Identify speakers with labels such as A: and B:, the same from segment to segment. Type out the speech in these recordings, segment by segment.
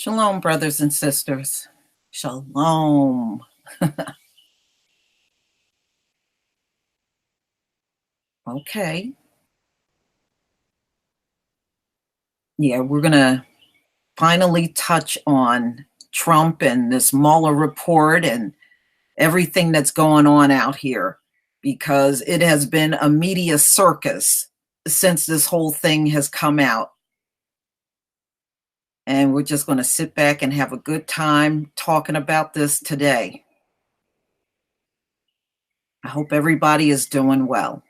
A: Shalom, brothers and sisters. Shalom. Okay. Yeah, we're going to finally touch on Trump and this Mueller report and everything that's going on out here, because it has been a media circus since this whole thing has come out. And we're just going to sit back and have a good time talking about this today. I hope everybody is doing well.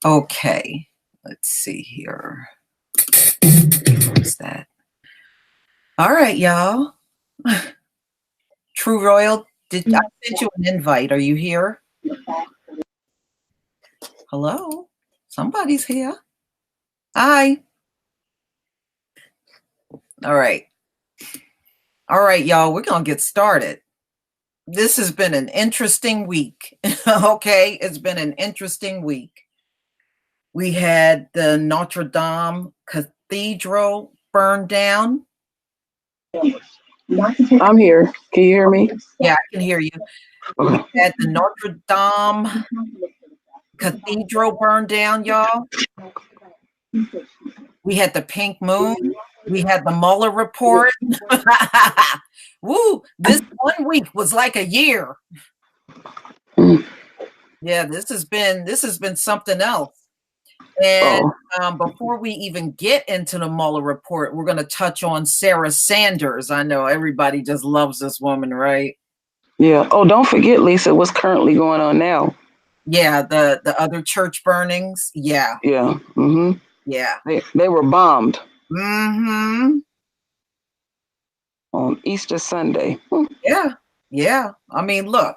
A: Okay, let's see here. What's that? All right, y'all. True Royal, I sent you an invite? Are you here? Hello? Somebody's here. Hi. All right. All right, y'all, we're going to get started. This has been an interesting week. Okay, it's been an interesting week. We had the Notre Dame Cathedral burned down.
B: I'm here. Can you hear me?
A: Yeah, I can hear you. We had the Notre Dame Cathedral burned down, y'all. We had the pink moon. We had the Mueller report. Woo! This 1 week was like a year. Yeah, this has been something else. And before we even get into the Mueller report, we're going to touch on Sarah Sanders. I know everybody just loves this woman, right?
B: Yeah. Oh, don't forget, Lisa, what's currently going on now.
A: Yeah, the other church burnings. Yeah.
B: Yeah. Mm-hmm.
A: Yeah.
B: They were bombed.
A: Mm-hmm.
B: On Easter Sunday.
A: Yeah. Yeah. I mean, look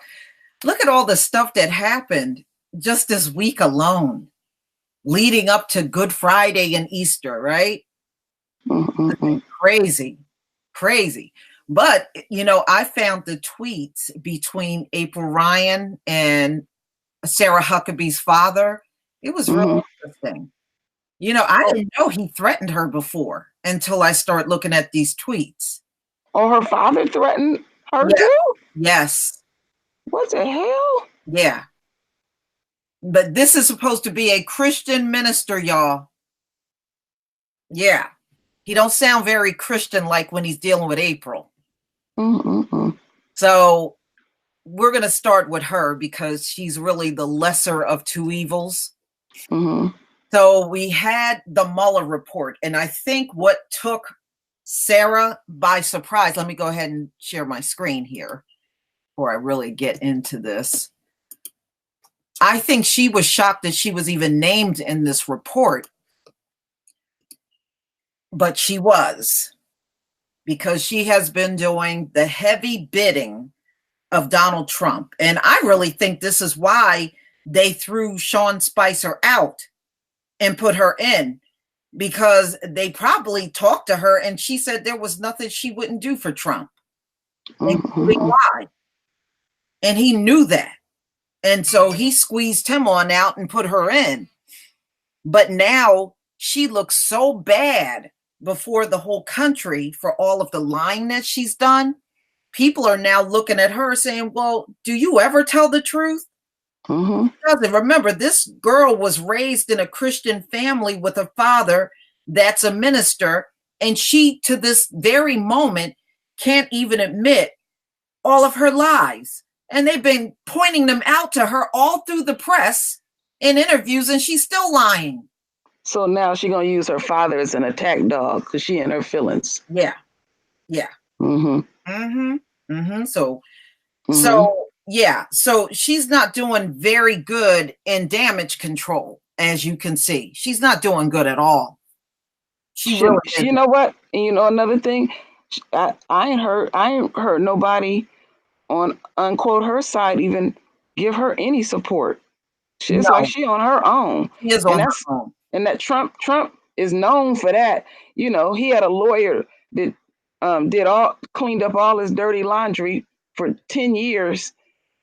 A: at all the stuff that happened just this week alone, leading up to Good Friday and Easter, right?
B: Mm-hmm.
A: Crazy. But, I found the tweets between April Ryan and Sarah Huckabee's father. It was really interesting. I didn't know he threatened her before until I start looking at these tweets.
B: Oh, her father threatened her too?
A: Yes.
B: What the hell?
A: Yeah. But this is supposed to be a Christian minister, y'all. Yeah. He don't sound very Christian like when he's dealing with April.
B: Mm-mm-mm.
A: So we're going to start with her because she's really the lesser of two evils.
B: Mm-hmm.
A: So we had the Mueller report, and I think what took Sarah by surprise, let me go ahead and share my screen here before I really get into this. I think she was shocked that she was even named in this report, but she was, because she has been doing the heavy bidding of Donald Trump. And I really think this is why they threw Sean Spicer out and put her in, because they probably talked to her and she said there was nothing she wouldn't do for Trump, including lie. And he knew that. And so he squeezed him on out and put her in. But now she looks so bad before the whole country for all of the lying that she's done. People are now looking at her saying, well, do you ever tell the truth?
B: Mm-hmm.
A: Because remember, this girl was raised in a Christian family with a father that's a minister, and she, to this very moment, can't even admit all of her lies. And they've been pointing them out to her all through the press in interviews, and she's still lying.
B: So now she's gonna use her father as an attack dog because she and her feelings.
A: Yeah. Yeah.
B: Mm-hmm.
A: Mm-hmm. Mm-hmm. So yeah, so she's not doing very good in damage control, as you can see. She's not doing good at all. She really
B: you
A: isn't.
B: know what? And you know another thing, I ain't heard nobody on unquote her side even give her any support. It's like
A: No,
B: she on her own.
A: she is
B: And
A: on
B: that's
A: her own.
B: and that Trump is known for that. You know, he had a lawyer that cleaned up all his dirty laundry for 10 years.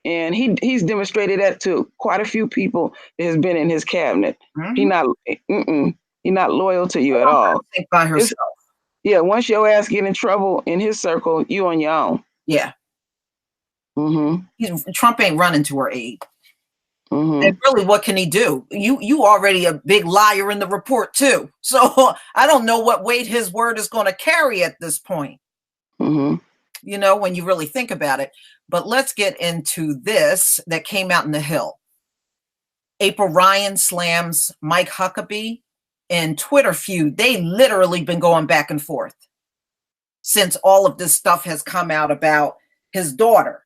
B: And he's demonstrated that to quite a few people that has been in his cabinet. He
A: Mm-hmm.
B: not loyal to you at all.
A: Think by herself.
B: Yeah, once your ass get in trouble in his circle, you on your own.
A: Yeah.
B: Mm-hmm.
A: Trump ain't running to her aid.
B: Mm-hmm.
A: And really, what can he do? You already a big liar in the report too. So I don't know what weight his word is going to carry at this point.
B: Mm-hmm.
A: You know, when you really think about it. But let's get into this that came out in the Hill. April Ryan slams Mike Huckabee in Twitter feud. They literally been going back and forth since all of this stuff has come out about his daughter.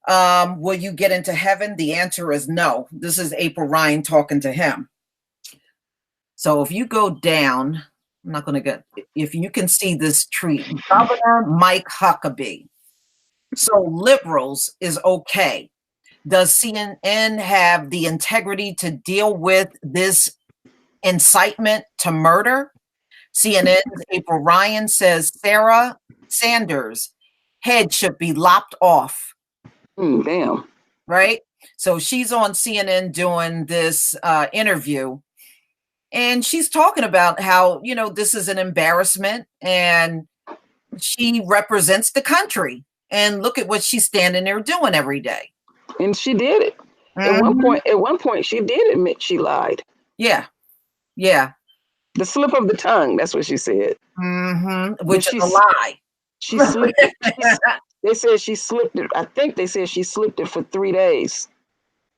A: Will you get into heaven? The answer is no. This is April Ryan talking to him. So if you go down, I'm not going to get, if you can see this tweet, Governor Mike Huckabee. So liberals is okay. Does CNN have the integrity to deal with this incitement to murder? CNN's April Ryan says Sarah Sanders' head should be lopped off.
B: Damn.
A: Right? So she's on CNN doing this interview, and she's talking about how, you know, this is an embarrassment and she represents the country. And look at what she's standing there doing every day.
B: And she did it.
A: Mm-hmm.
B: At one point, she did admit she lied.
A: Yeah. Yeah.
B: The slip of the tongue, that's what she said.
A: Mm-hmm. Which is a lie.
B: She slipped it. They said she slipped it. I think they said she slipped it for 3 days.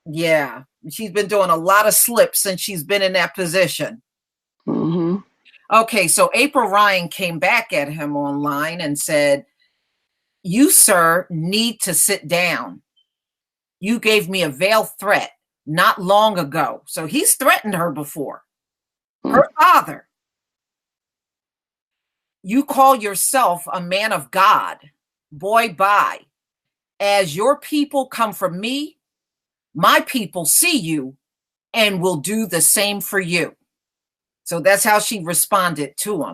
A: Yeah. She's been doing a lot of slips since she's been in that position.
B: Mm-hmm.
A: Okay, so April Ryan came back at him online and said, you, sir, need to sit down. You gave me a veiled threat not long ago. So he's threatened her before. Her father. You call yourself a man of God. Boy, bye. As your people come from me, my people see you and will do the same for you. So that's how she responded to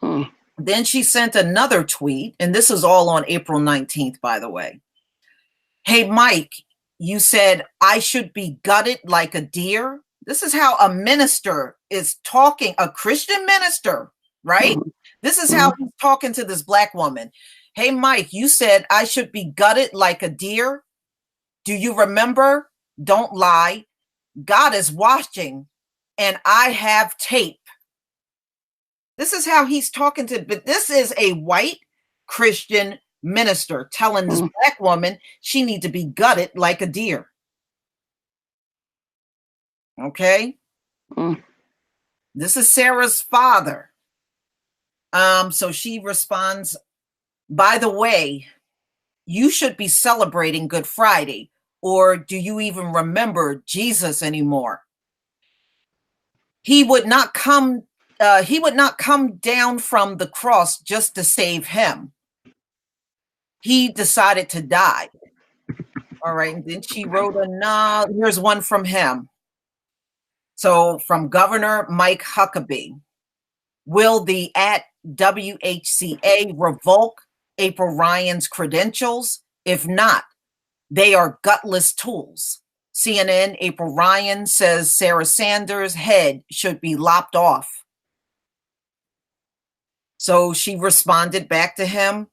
A: him. Then she sent another tweet, and this is all on April 19th, by the way. Hey, Mike, you said I should be gutted like a deer. This is how a minister is talking, a Christian minister, right? This is how he's talking to this black woman. Hey, Mike, you said I should be gutted like a deer. Do you remember? Don't lie. God is watching, and I have tape. This is how he's talking to, but this is a white Christian minister telling this black woman she needs to be gutted like a deer. Okay. This is Sarah's father. So she responds, by the way, you should be celebrating Good Friday, or do you even remember Jesus anymore? He would not come down from the cross just to save him. He decided to die. All right. And then she wrote here's one from him. So from Governor Mike Huckabee. Will the at WHCA revoke April Ryan's credentials? If not, they are gutless tools. CNN, April Ryan says Sarah Sanders' head should be lopped off. So she responded back to him,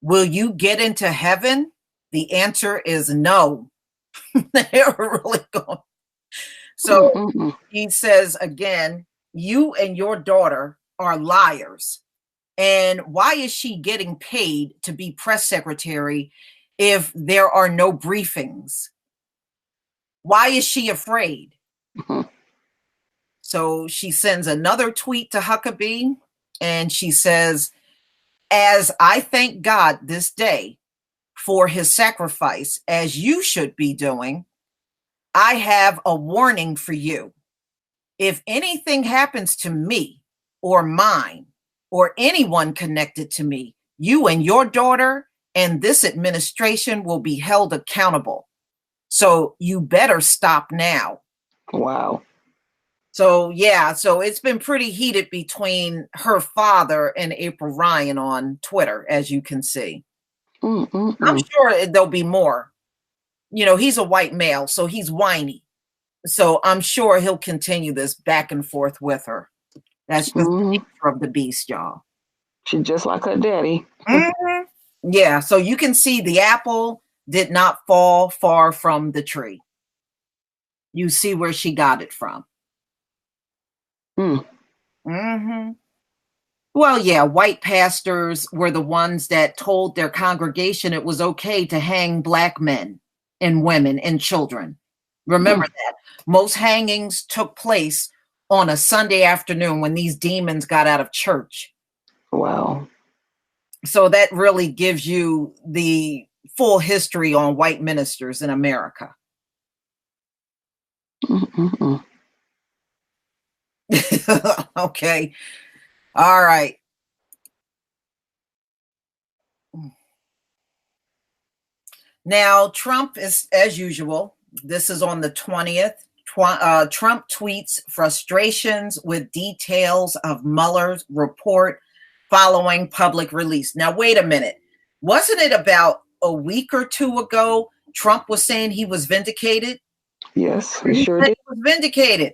A: will you get into heaven? The answer is no. They're really going. So he says again, you and your daughter are liars. And why is she getting paid to be press secretary if there are no briefings? Why is she afraid? So she sends another tweet to Huckabee, and she says, as I thank God this day for his sacrifice, as you should be doing, I have a warning for you. If anything happens to me or mine or anyone connected to me, you and your daughter and this administration will be held accountable. So you better stop now.
B: Wow.
A: So, yeah, so it's been pretty heated between her father and April Ryan on Twitter, as you can see. I'm sure there'll be more. You know, he's a white male, so he's whiny. So I'm sure he'll continue this back and forth with her. That's just the nature of the beast, y'all.
B: She's just like her daddy.
A: Yeah, so you can see the apple did not fall far from the tree. You see where she got it from. Well, yeah, white pastors were the ones that told their congregation it was okay to hang black men and women and children. Remember that. Most hangings took place on a Sunday afternoon when these demons got out of church.
B: Wow.
A: So that really gives you the full history on white ministers in America. Okay. All right. Now, Trump is, as usual, this is on the 20th. Trump tweets frustrations with details of Mueller's report following public release. Now, wait a minute. Wasn't it about a week or two ago Trump was saying he was vindicated?
B: Yes, he sure did.
A: He was vindicated.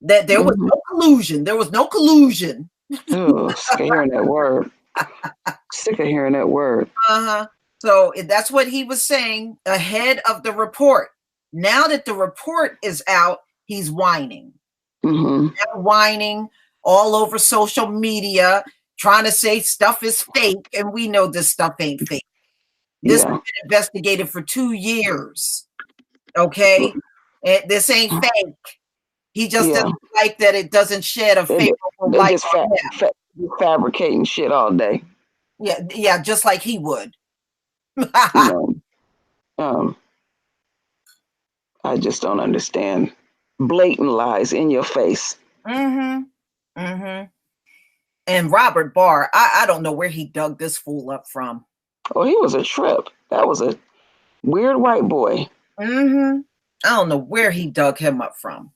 A: That there was no collusion. There was no collusion.
B: Oh, sick of hearing that word. Sick of hearing that word.
A: So that's what he was saying ahead of the report. Now that the report is out, he's whining. Whining all over social media, trying to say stuff is fake, and we know this stuff ain't fake. This has been investigated for 2 years. Okay? And this ain't fake. He just doesn't like that it doesn't shed a favorable light on him.
B: Fabricating shit all day.
A: Yeah, just like he would.
B: I just don't understand. Blatant lies in your face.
A: And Robert Barr, I don't know where he dug this fool up from.
B: Oh, he was a trip. That was a weird white boy.
A: I don't know where he dug him up from.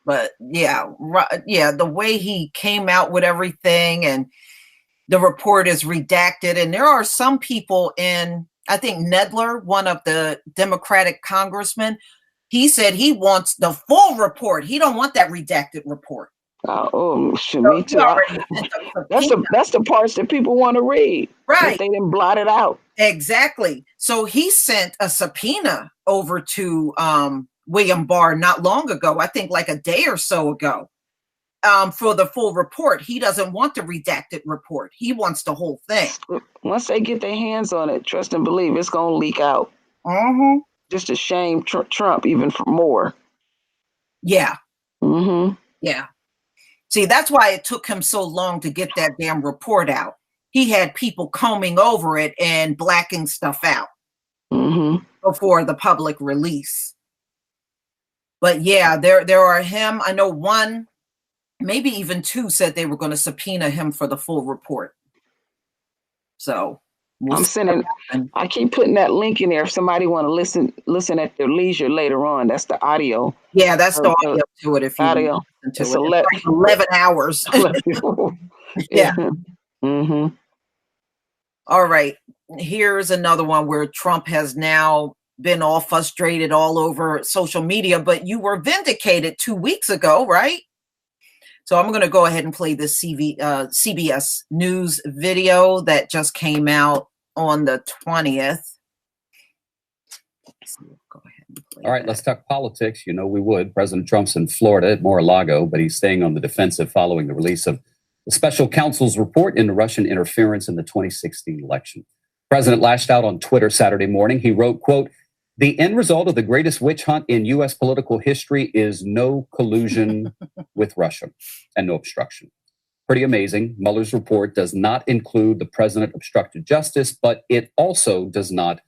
A: But yeah, the way he came out with everything, and the report is redacted. And there are some people in, I think Nedler, one of the Democratic congressmen, he said he wants the full report. He don't want that redacted report.
B: Me too. That's the parts that people want to read.
A: Right.
B: They didn't blot it out.
A: Exactly. So he sent a subpoena over to William Barr not long ago, I think like a day or so ago, for the full report. He doesn't want the redacted report. He wants the whole thing.
B: Once they get their hands on it, trust and believe, it's going to leak out. Just to shame Trump even for more.
A: Yeah. Yeah. See, that's why it took him so long to get that damn report out. He had people combing over it and blacking stuff out before the public release. But yeah, there are him. I know one, maybe even two, said they were going to subpoena him for the full report. So
B: I'm sending. I keep putting that link in there if somebody want to listen at their leisure later on. That's the audio.
A: Yeah, that's the audio to it. If you listen to it, it's like 11 hours. Yeah. All right. Here's another one where Trump has now been all frustrated all over social media, but you were vindicated 2 weeks ago, right? So I'm going to go ahead and play this CBS News video that just came out on the 20th. Go ahead and play
C: All right, let's talk politics. You know we would. President Trump's in Florida at Mar-a-Lago, but he's staying on the defensive following the release of the special counsel's report into Russian interference in the 2016 election. The president lashed out on Twitter Saturday morning. He wrote, quote, "The end result of the greatest witch hunt in U.S. political history is no collusion with Russia and no obstruction." Pretty amazing. Mueller's report does not include the president obstructed justice, but it also does not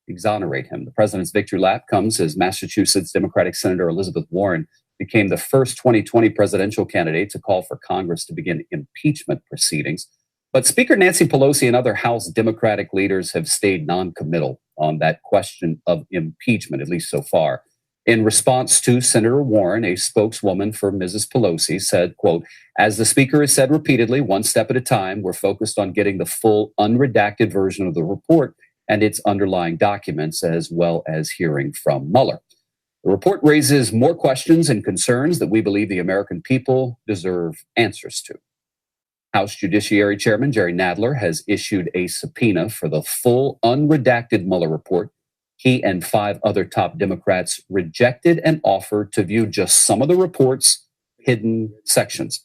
C: exonerate him. The president's victory lap comes as Massachusetts Democratic Senator Elizabeth Warren became the first 2020 presidential candidate to call for Congress to begin impeachment proceedings. But Speaker Nancy Pelosi and other House Democratic leaders have stayed non-committal on that question of impeachment, at least so far. In response to Senator Warren, a spokeswoman for Mrs. Pelosi said, quote, "As the Speaker has said repeatedly, one step at a time, we're focused on getting the full unredacted version of the report and its underlying documents, as well as hearing from Mueller. The report raises more questions and concerns that we believe the American people deserve answers to." House Judiciary Chairman Jerry Nadler has issued a subpoena for the full unredacted Mueller report. He and 5 other top Democrats rejected an offer to view just some of the report's hidden sections.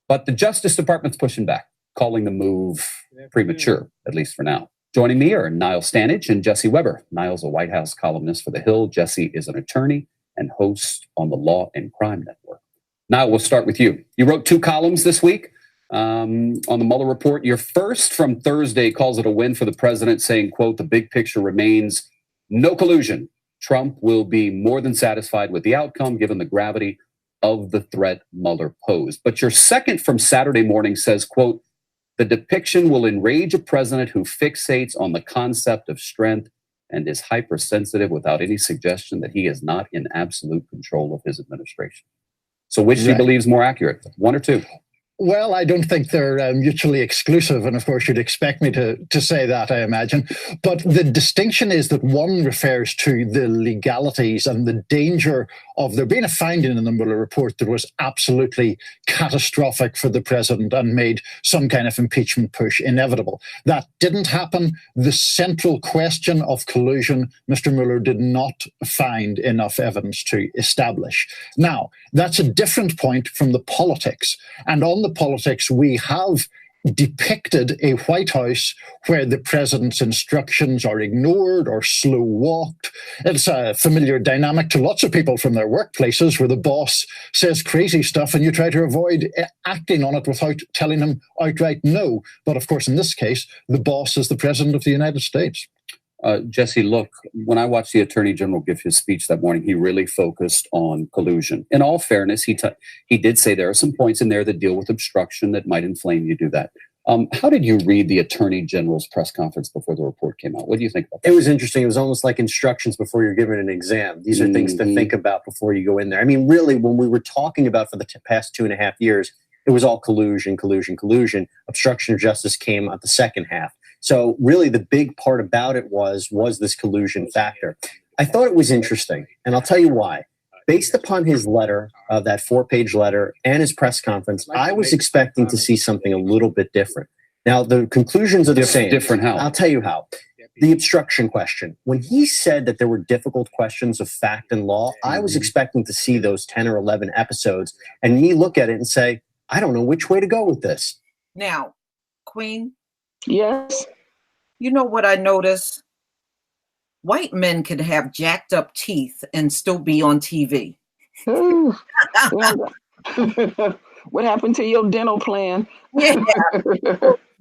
C: But the Justice Department's pushing back, calling the move premature, at least for now. Joining me are Niall Stanage and Jesse Weber. Niall's a White House columnist for The Hill. Jesse is an attorney and host on the Law and Crime Network. Niall, we'll start with you. You wrote 2 columns this week on the Mueller report. Your first from Thursday calls it a win for the president, saying, quote, "The big picture remains no collusion. Trump will be more than satisfied with the outcome given the gravity of the threat Mueller posed." But your second from Saturday morning says, quote, "The depiction will enrage a president who fixates on the concept of strength and is hypersensitive without any suggestion that he is not in absolute control of his administration." So which do you believe is more accurate, one or two?
D: Well, I don't think they're mutually exclusive. And of course, you'd expect me to say that, I imagine. But the distinction is that one refers to the legalities and the danger of there being a finding in the Mueller report that was absolutely catastrophic for the president and made some kind of impeachment push inevitable. That didn't happen. The central question of collusion, Mr. Mueller did not find enough evidence to establish. Now, that's a different point from the politics. And on the politics, we have depicted a White House where the president's instructions are ignored or slow walked. It's a familiar dynamic to lots of people from their workplaces where the boss says crazy stuff and you try to avoid acting on it without telling him outright no. But of course, in this case, the boss is the president of the United States.
C: Jesse, look, when I watched the Attorney General give his speech that morning, he really focused on collusion. In all fairness, he did say there are some points in there that deal with obstruction that might inflame you do that. How did you read the Attorney General's press conference before the report came out? What do you think about that?
E: It was interesting. It was almost like instructions before you're given an exam. These are things to think about before you go in there. I mean, really, when we were talking about for the past 2.5 years, it was all collusion, collusion, collusion. Obstruction of justice came at the second half. So really the big part about it was this collusion factor. I thought it was interesting, and I'll tell you why. Based upon his letter, that 4-page letter, and his press conference, I was expecting to see something a little bit different. Now, the conclusions are the same.
C: Different how?
E: I'll tell you how. the obstruction question. When he said that there were difficult questions of fact and law, I was expecting to see those 10 or 11 episodes and me look at it and say, I don't know which way to go with this.
A: Now, Queen,
B: Yes.
A: you know what I notice? White men could have jacked up teeth and still be on TV.
B: Ooh. What happened to your dental plan?
A: Yeah,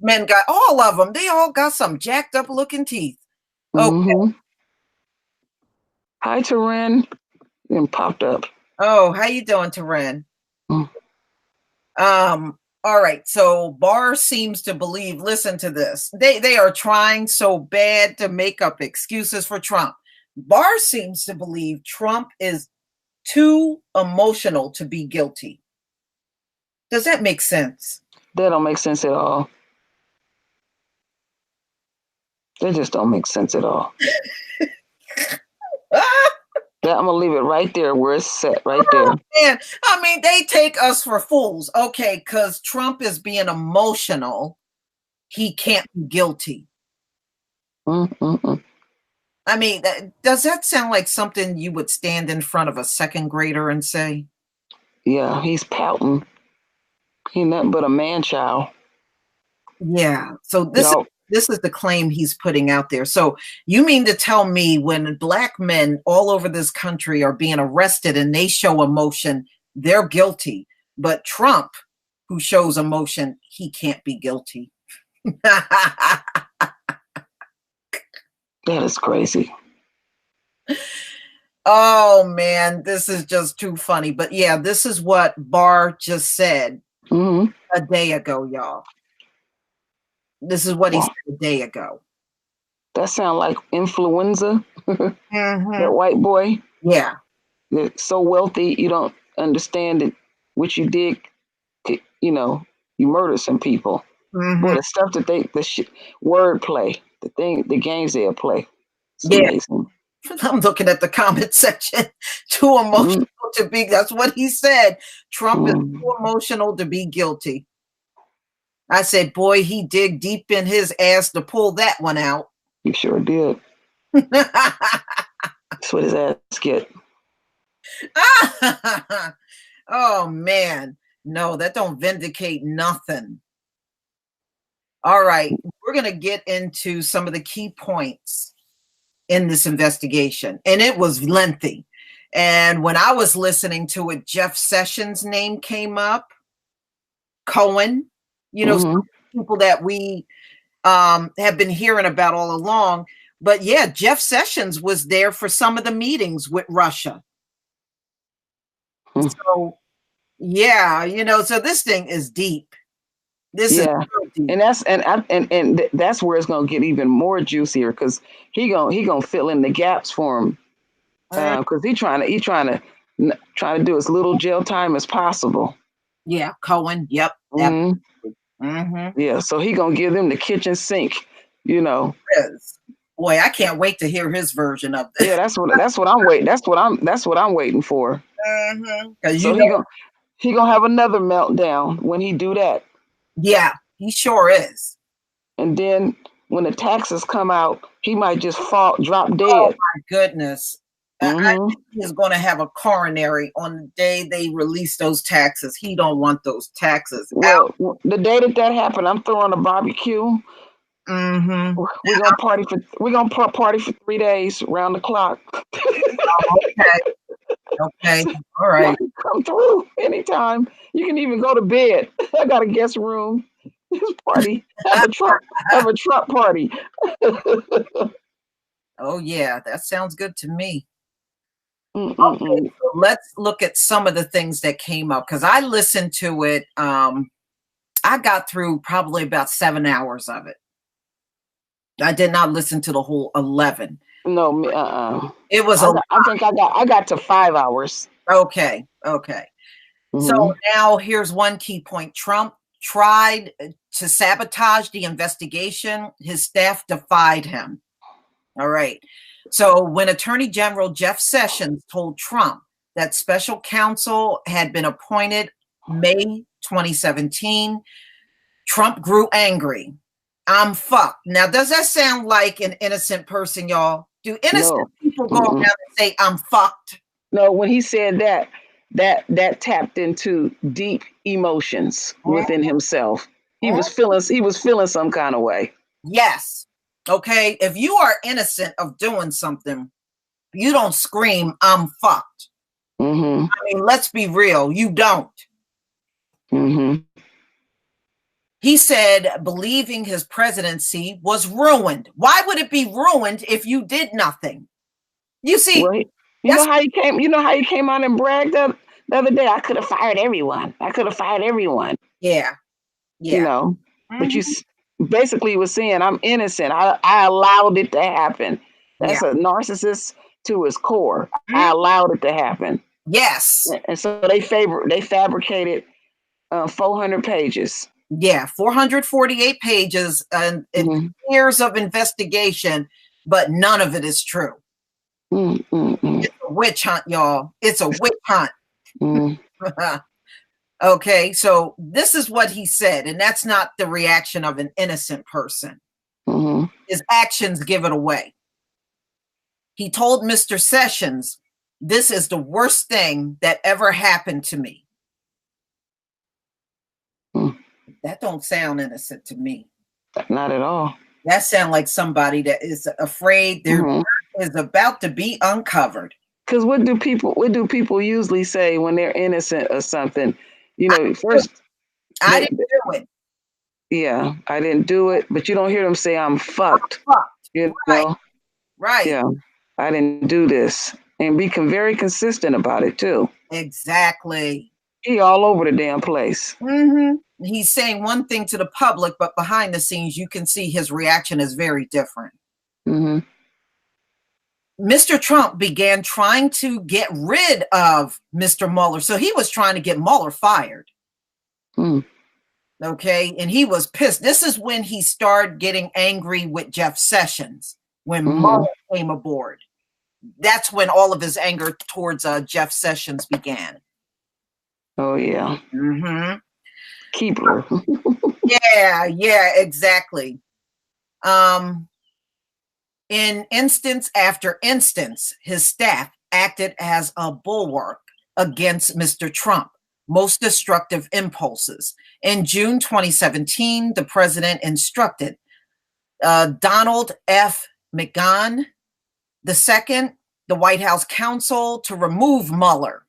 A: men got all of them. They all got some jacked up looking teeth. Okay.
B: Mm-hmm. Hi, Taryn. And popped up.
A: Oh, how you doing, Taryn?
B: Mm.
A: All right. So Barr seems to believe, listen to this. They are trying so bad to make up excuses for Trump. Barr seems to believe Trump is too emotional to be guilty. Does that make sense?
B: That don't make sense at all. They just don't make sense at all. I'm gonna leave it right there where it's set, right there.
A: Man, I mean, they take us for fools. Okay, because Trump is being emotional, he can't be guilty.
B: Mm-mm-mm.
A: I mean, does that sound like something you would stand in front of a second grader and say?
B: Yeah, he's pouting. He nothing but a man child.
A: Yeah. So this is the claim he's putting out there. So you mean to tell me when black men all over this country are being arrested and they show emotion, they're guilty. But Trump, who shows emotion, he can't be guilty.
B: That is crazy.
A: Oh man, this is just too funny. But yeah, this is what Barr just said a day ago, y'all. This is what he said a day ago.
B: That sounds like influenza. That white boy.
A: Yeah.
B: They're so wealthy, you don't understand it. What you did, you know, you murdered some people. Boy, the stuff that the wordplay, the games they'll play. It's amazing.
A: I'm looking at the comment section. Too emotional to be. That's what he said. Trump is too emotional to be guilty. I said, boy, he dig deep in his ass to pull that one out.
B: He sure did. That's what his ass get.
A: Oh man, no, that don't vindicate nothing. All right, we're gonna get into some of the key points in this investigation, and it was lengthy. And when I was listening to it, Jeff Sessions' name came up, Cohen, you know, some people that we have been hearing about all along. But yeah, Jeff Sessions was there for some of the meetings with Russia. So yeah, you know, so this thing is deep. This is so deep.
B: And that's where it's gonna get even more juicier because he gonna fill in the gaps for him because he's trying to do as little jail time as possible.
A: Yeah, Cohen. Yep.
B: Yeah, so he gonna give them the kitchen sink, you know.
A: Boy, I can't wait to hear his version of this.
B: Yeah, that's what I'm waiting. That's what I'm waiting for. So he gonna have another meltdown when he do that.
A: Yeah, he sure is.
B: And then when the taxes come out, he might just drop dead.
A: Oh my goodness. I think he's going to have a coronary on the day they release those taxes. He don't want those taxes out.
B: The day that happened, I'm throwing a barbecue. We're gonna party for 3 days round the clock.
A: Okay. All right.
B: Come through anytime. You can even go to bed. I got a guest room. Party. Have a Trump party.
A: Oh yeah, that sounds good to me. Okay, so let's look at some of the things that came up because I listened to it. I got through probably about 7 hours of it. I did not listen to the whole 11.
B: No,
A: it was.
B: I think I got to 5 hours.
A: Okay. So now here's one key point. Trump tried to sabotage the investigation. His staff defied him. All right. So when Attorney General Jeff Sessions told Trump that special counsel had been appointed May 2017, Trump grew angry. I'm fucked. Now, does that sound like an innocent person, y'all? Do innocent people go around and say, I'm fucked?
B: No, when he said that, that tapped into deep emotions within himself. He was feeling some kind of way.
A: Yes. Okay. If you are innocent of doing something, you don't scream, I'm fucked.
B: Mm-hmm.
A: I mean, let's be real. You don't.
B: Mm-hmm.
A: He said believing his presidency was ruined. Why would it be ruined if you did nothing? You see,
B: well, you know how he came. You know how he came on and bragged the other day. I could have fired everyone. I could have fired everyone.
A: Yeah.
B: You know, but you basically was saying I'm innocent. I allowed it to happen. That's a narcissist to his core. I allowed it to happen.
A: Yes.
B: And so they fabricated 400 pages.
A: Yeah, 448 pages and years of investigation, but none of it is true. It's a witch hunt, y'all. It's a witch hunt. Okay, so this is what he said, and that's not the reaction of an innocent person. His actions give it away. He told Mr. Sessions, "This is the worst thing that ever happened to me." That don't sound innocent to me.
B: Not at all.
A: That sounds like somebody that is afraid their work is about to be uncovered.
B: Because what do people usually say when they're innocent of something? You know, first
A: I didn't do it.
B: Yeah, I didn't do it, but you don't hear them say I'm fucked. You know?
A: Right.
B: Yeah, I didn't do this. And be very consistent about it too.
A: Exactly.
B: He all over the damn place.
A: He's saying one thing to the public, but behind the scenes, you can see his reaction is very different. Mr. Trump began trying to get rid of Mr. Mueller. So he was trying to get Mueller fired. Okay. And he was pissed. This is when he started getting angry with Jeff Sessions, when Mueller came aboard. That's when all of his anger towards Jeff Sessions began.
B: Oh, yeah. Keeper.
A: Yeah, exactly. In instance after instance, his staff acted as a bulwark against Mr. Trump, most destructive impulses. In June 2017, the president instructed Donald F. McGahn II, the White House counsel, to remove Mueller.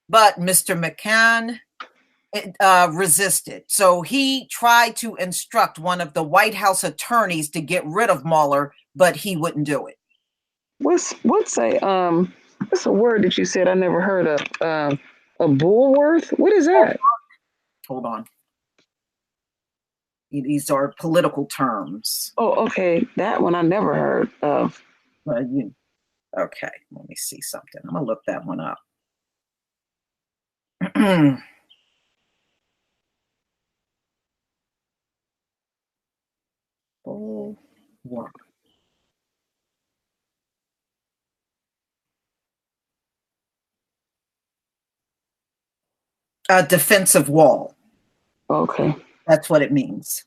A: But Mr. McGahn resisted. So he tried to instruct one of the White House attorneys to get rid of Mueller, but he wouldn't do it.
B: What's a word that you said I never heard of? A bulwark? What is that?
A: Hold on. These are political terms.
B: Oh, okay. That one I never heard of.
A: Okay, let me see something. I'm gonna look that one up. Bulwark. A defensive wall.
B: Okay.
A: That's what it means.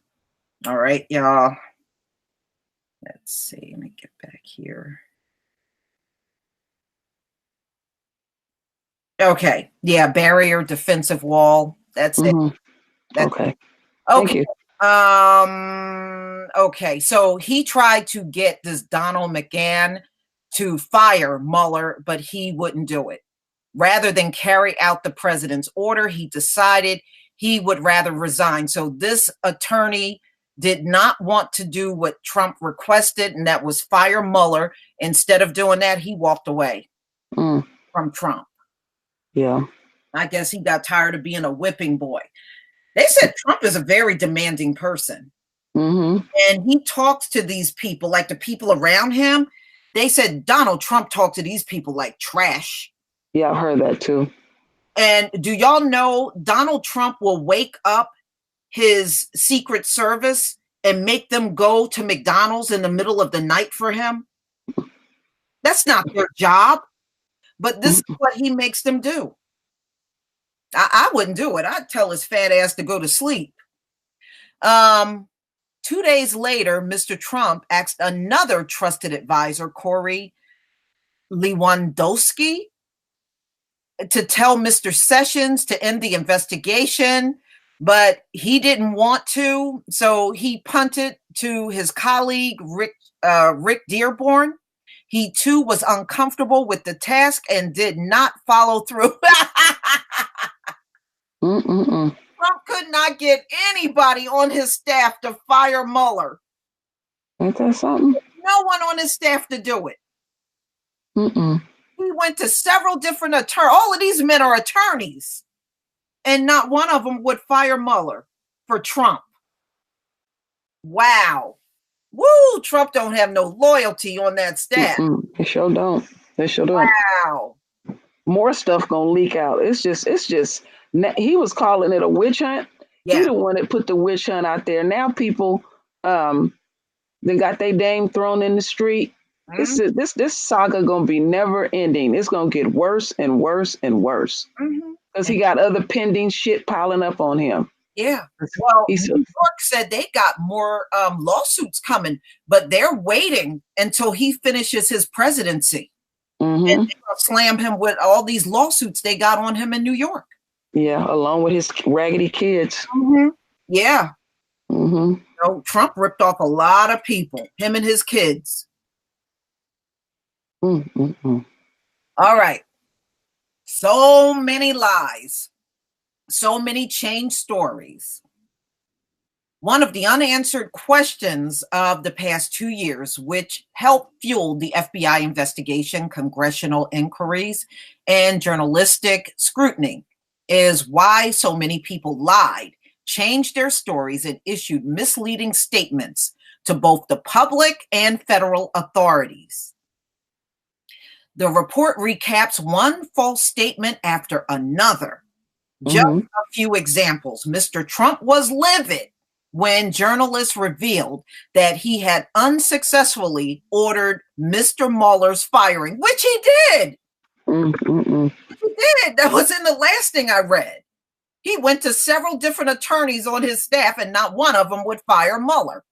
A: All right, y'all. Let's see. Let me get back here. Okay. Yeah, barrier, defensive wall. That's it.
B: Okay.
A: Thank
B: you.
A: Okay. So he tried to get this Donald McGahn to fire Mueller, but he wouldn't do it. Rather than carry out the president's order, he decided he would rather resign. So this attorney did not want to do what Trump requested, and that was fire Mueller. Instead of doing that, he walked away from Trump.
B: Yeah.
A: I guess he got tired of being a whipping boy. They said Trump is a very demanding person. And he talks to these people, like the people around him. They said Donald Trump talked to these people like trash.
B: Yeah, I heard that too.
A: And do y'all know Donald Trump will wake up his Secret Service and make them go to McDonald's in the middle of the night for him? That's not their job, but this is what he makes them do. I wouldn't do it. I'd tell his fat ass to go to sleep. 2 days later, Mr. Trump asked another trusted advisor, Corey Lewandowski, to tell Mr. Sessions to end the investigation, but he didn't want to, so he punted to his colleague, Rick Dearborn. He too was uncomfortable with the task and did not follow through. Trump could not get anybody on his staff to fire Mueller.
B: Ain't that something?
A: No one on his staff to do it. He went to several different attorneys. All of these men are attorneys, and not one of them would fire Mueller for Trump. Wow. Woo, Trump don't have no loyalty on that staff.
B: They sure don't.
A: Wow.
B: More stuff gonna leak out. It's just, he was calling it a witch hunt.
A: Yeah.
B: He the one that put the witch hunt out there. Now people they got their name thrown in the street. This saga gonna be never ending. It's gonna get worse and worse and worse. Because he got other pending shit piling up on him.
A: Yeah. Well, New York said they got more lawsuits coming, but they're waiting until he finishes his presidency. And they'll slam him with all these lawsuits they got on him in New York.
B: Yeah, along with his raggedy kids.
A: Yeah. So Trump ripped off a lot of people, him and his kids. All right. So many lies. So many changed stories. One of the unanswered questions of the past 2 years, which helped fuel the FBI investigation, congressional inquiries, and journalistic scrutiny, is why so many people lied, changed their stories, and issued misleading statements to both the public and federal authorities. The report recaps one false statement after another. Just a few examples. Mr. Trump was livid when journalists revealed that he had unsuccessfully ordered Mr. Mueller's firing, which he did. He did. That was in the last thing I read. He went to several different attorneys on his staff, and not one of them would fire Mueller.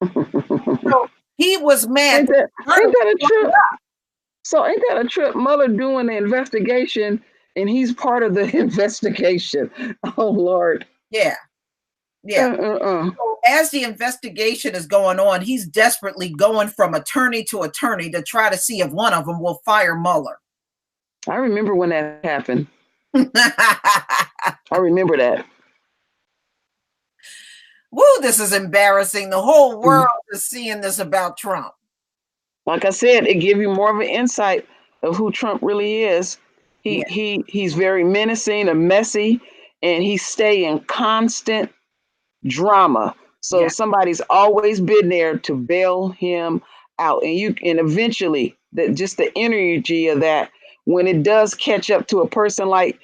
A: So he was mad.
B: Ain't that a trip? So ain't that a trip? Mueller doing the investigation, and he's part of the investigation. Oh, Lord.
A: Yeah. So as the investigation is going on, he's desperately going from attorney to attorney to try to see if one of them will fire Mueller.
B: I remember when that happened. I remember that.
A: Woo, this is embarrassing. The whole world is seeing this about Trump.
B: Like I said, it gives you more of an insight of who Trump really is. He's very menacing and messy, and he stay in constant drama. So somebody's always been there to bail him out. And eventually just the energy of that, when it does catch up to a person like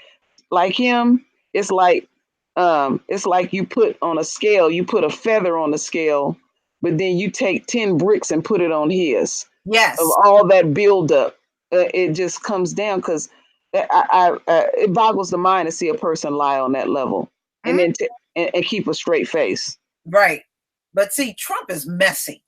B: him, it's like you put on a scale, you put a feather on the scale, but then you take 10 bricks and put it on his.
A: Yes.
B: Of all that buildup, it just comes down, because it boggles the mind to see a person lie on that level and then and keep a straight face.
A: Right. But see, Trump is messy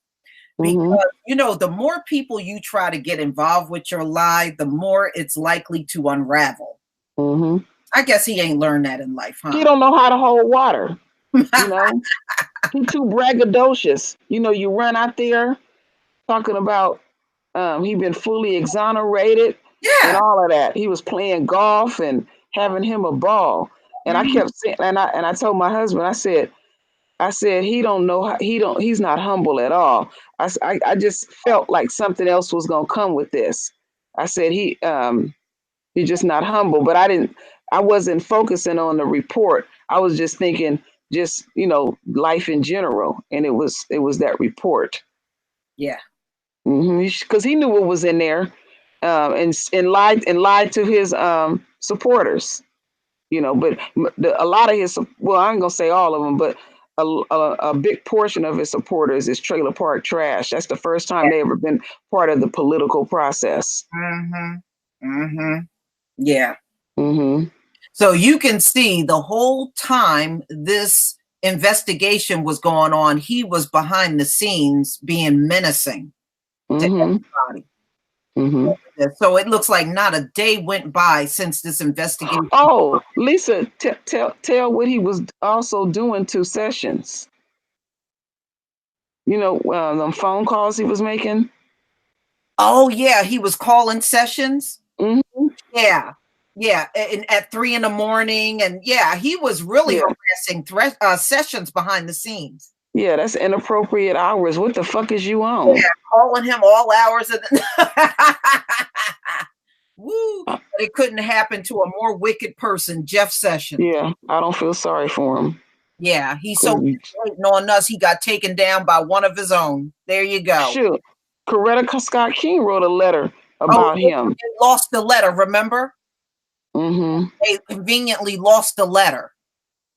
A: because, the more people you try to get involved with your lie, the more it's likely to unravel. I guess he ain't learned that in life, huh?
B: He don't know how to hold water. He's too braggadocious. You run out there talking about he been fully exonerated and all of that. He was playing golf and having him a ball. And I kept saying, and I told my husband, I said, he don't know how, he's not humble at all. I just felt like something else was gonna come with this. I said he's just not humble, but I wasn't focusing on the report. I was just thinking life in general. And it was that report.
A: Yeah.
B: Because he knew what was in there, and lied to his supporters. But a lot of his, well, I ain't gonna say all of them, but a big portion of his supporters is trailer park trash. That's the first time they ever been part of the political process.
A: Yeah. So you can see the whole time this investigation was going on, he was behind the scenes being menacing to everybody. So it looks like not a day went by since this investigation.
B: Oh, Lisa, tell what he was also doing to Sessions. You know, them phone calls he was making.
A: Oh yeah, he was calling Sessions.
B: Mm-hmm.
A: Yeah, and at 3 a.m, and yeah, he was really harassing Sessions behind the scenes.
B: Yeah, that's inappropriate hours. What the fuck is you on?
A: Yeah, calling him all hours of the Woo! But it couldn't happen to a more wicked person, Jeff Sessions.
B: Yeah, I don't feel sorry for him.
A: Yeah, he's so waiting on us. He got taken down by one of his own. There you go.
B: Sure. Coretta Scott King wrote a letter about him.
A: They lost the letter, remember?
B: Mm-hmm.
A: They conveniently lost the letter.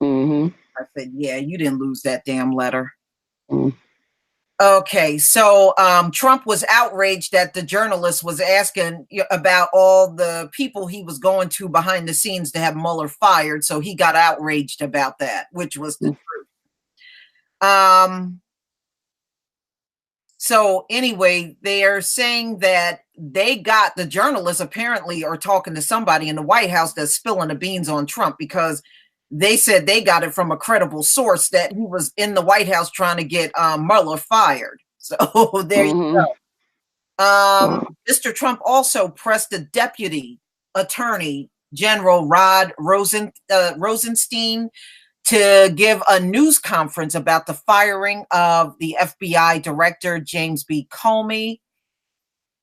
B: Mm-hmm.
A: I said, yeah, you didn't lose that damn letter.
B: Mm.
A: Okay, so Trump was outraged that the journalist was asking about all the people he was going to behind the scenes to have Mueller fired. So he got outraged about that, which was the truth. So anyway, they are saying that the journalists apparently are talking to somebody in the White House that's spilling the beans on Trump, because they said they got it from a credible source that he was in the White House trying to get Mueller fired. So there you go. Mr. Trump also pressed the Deputy Attorney General Rod Rosenstein to give a news conference about the firing of the FBI Director James B. Comey.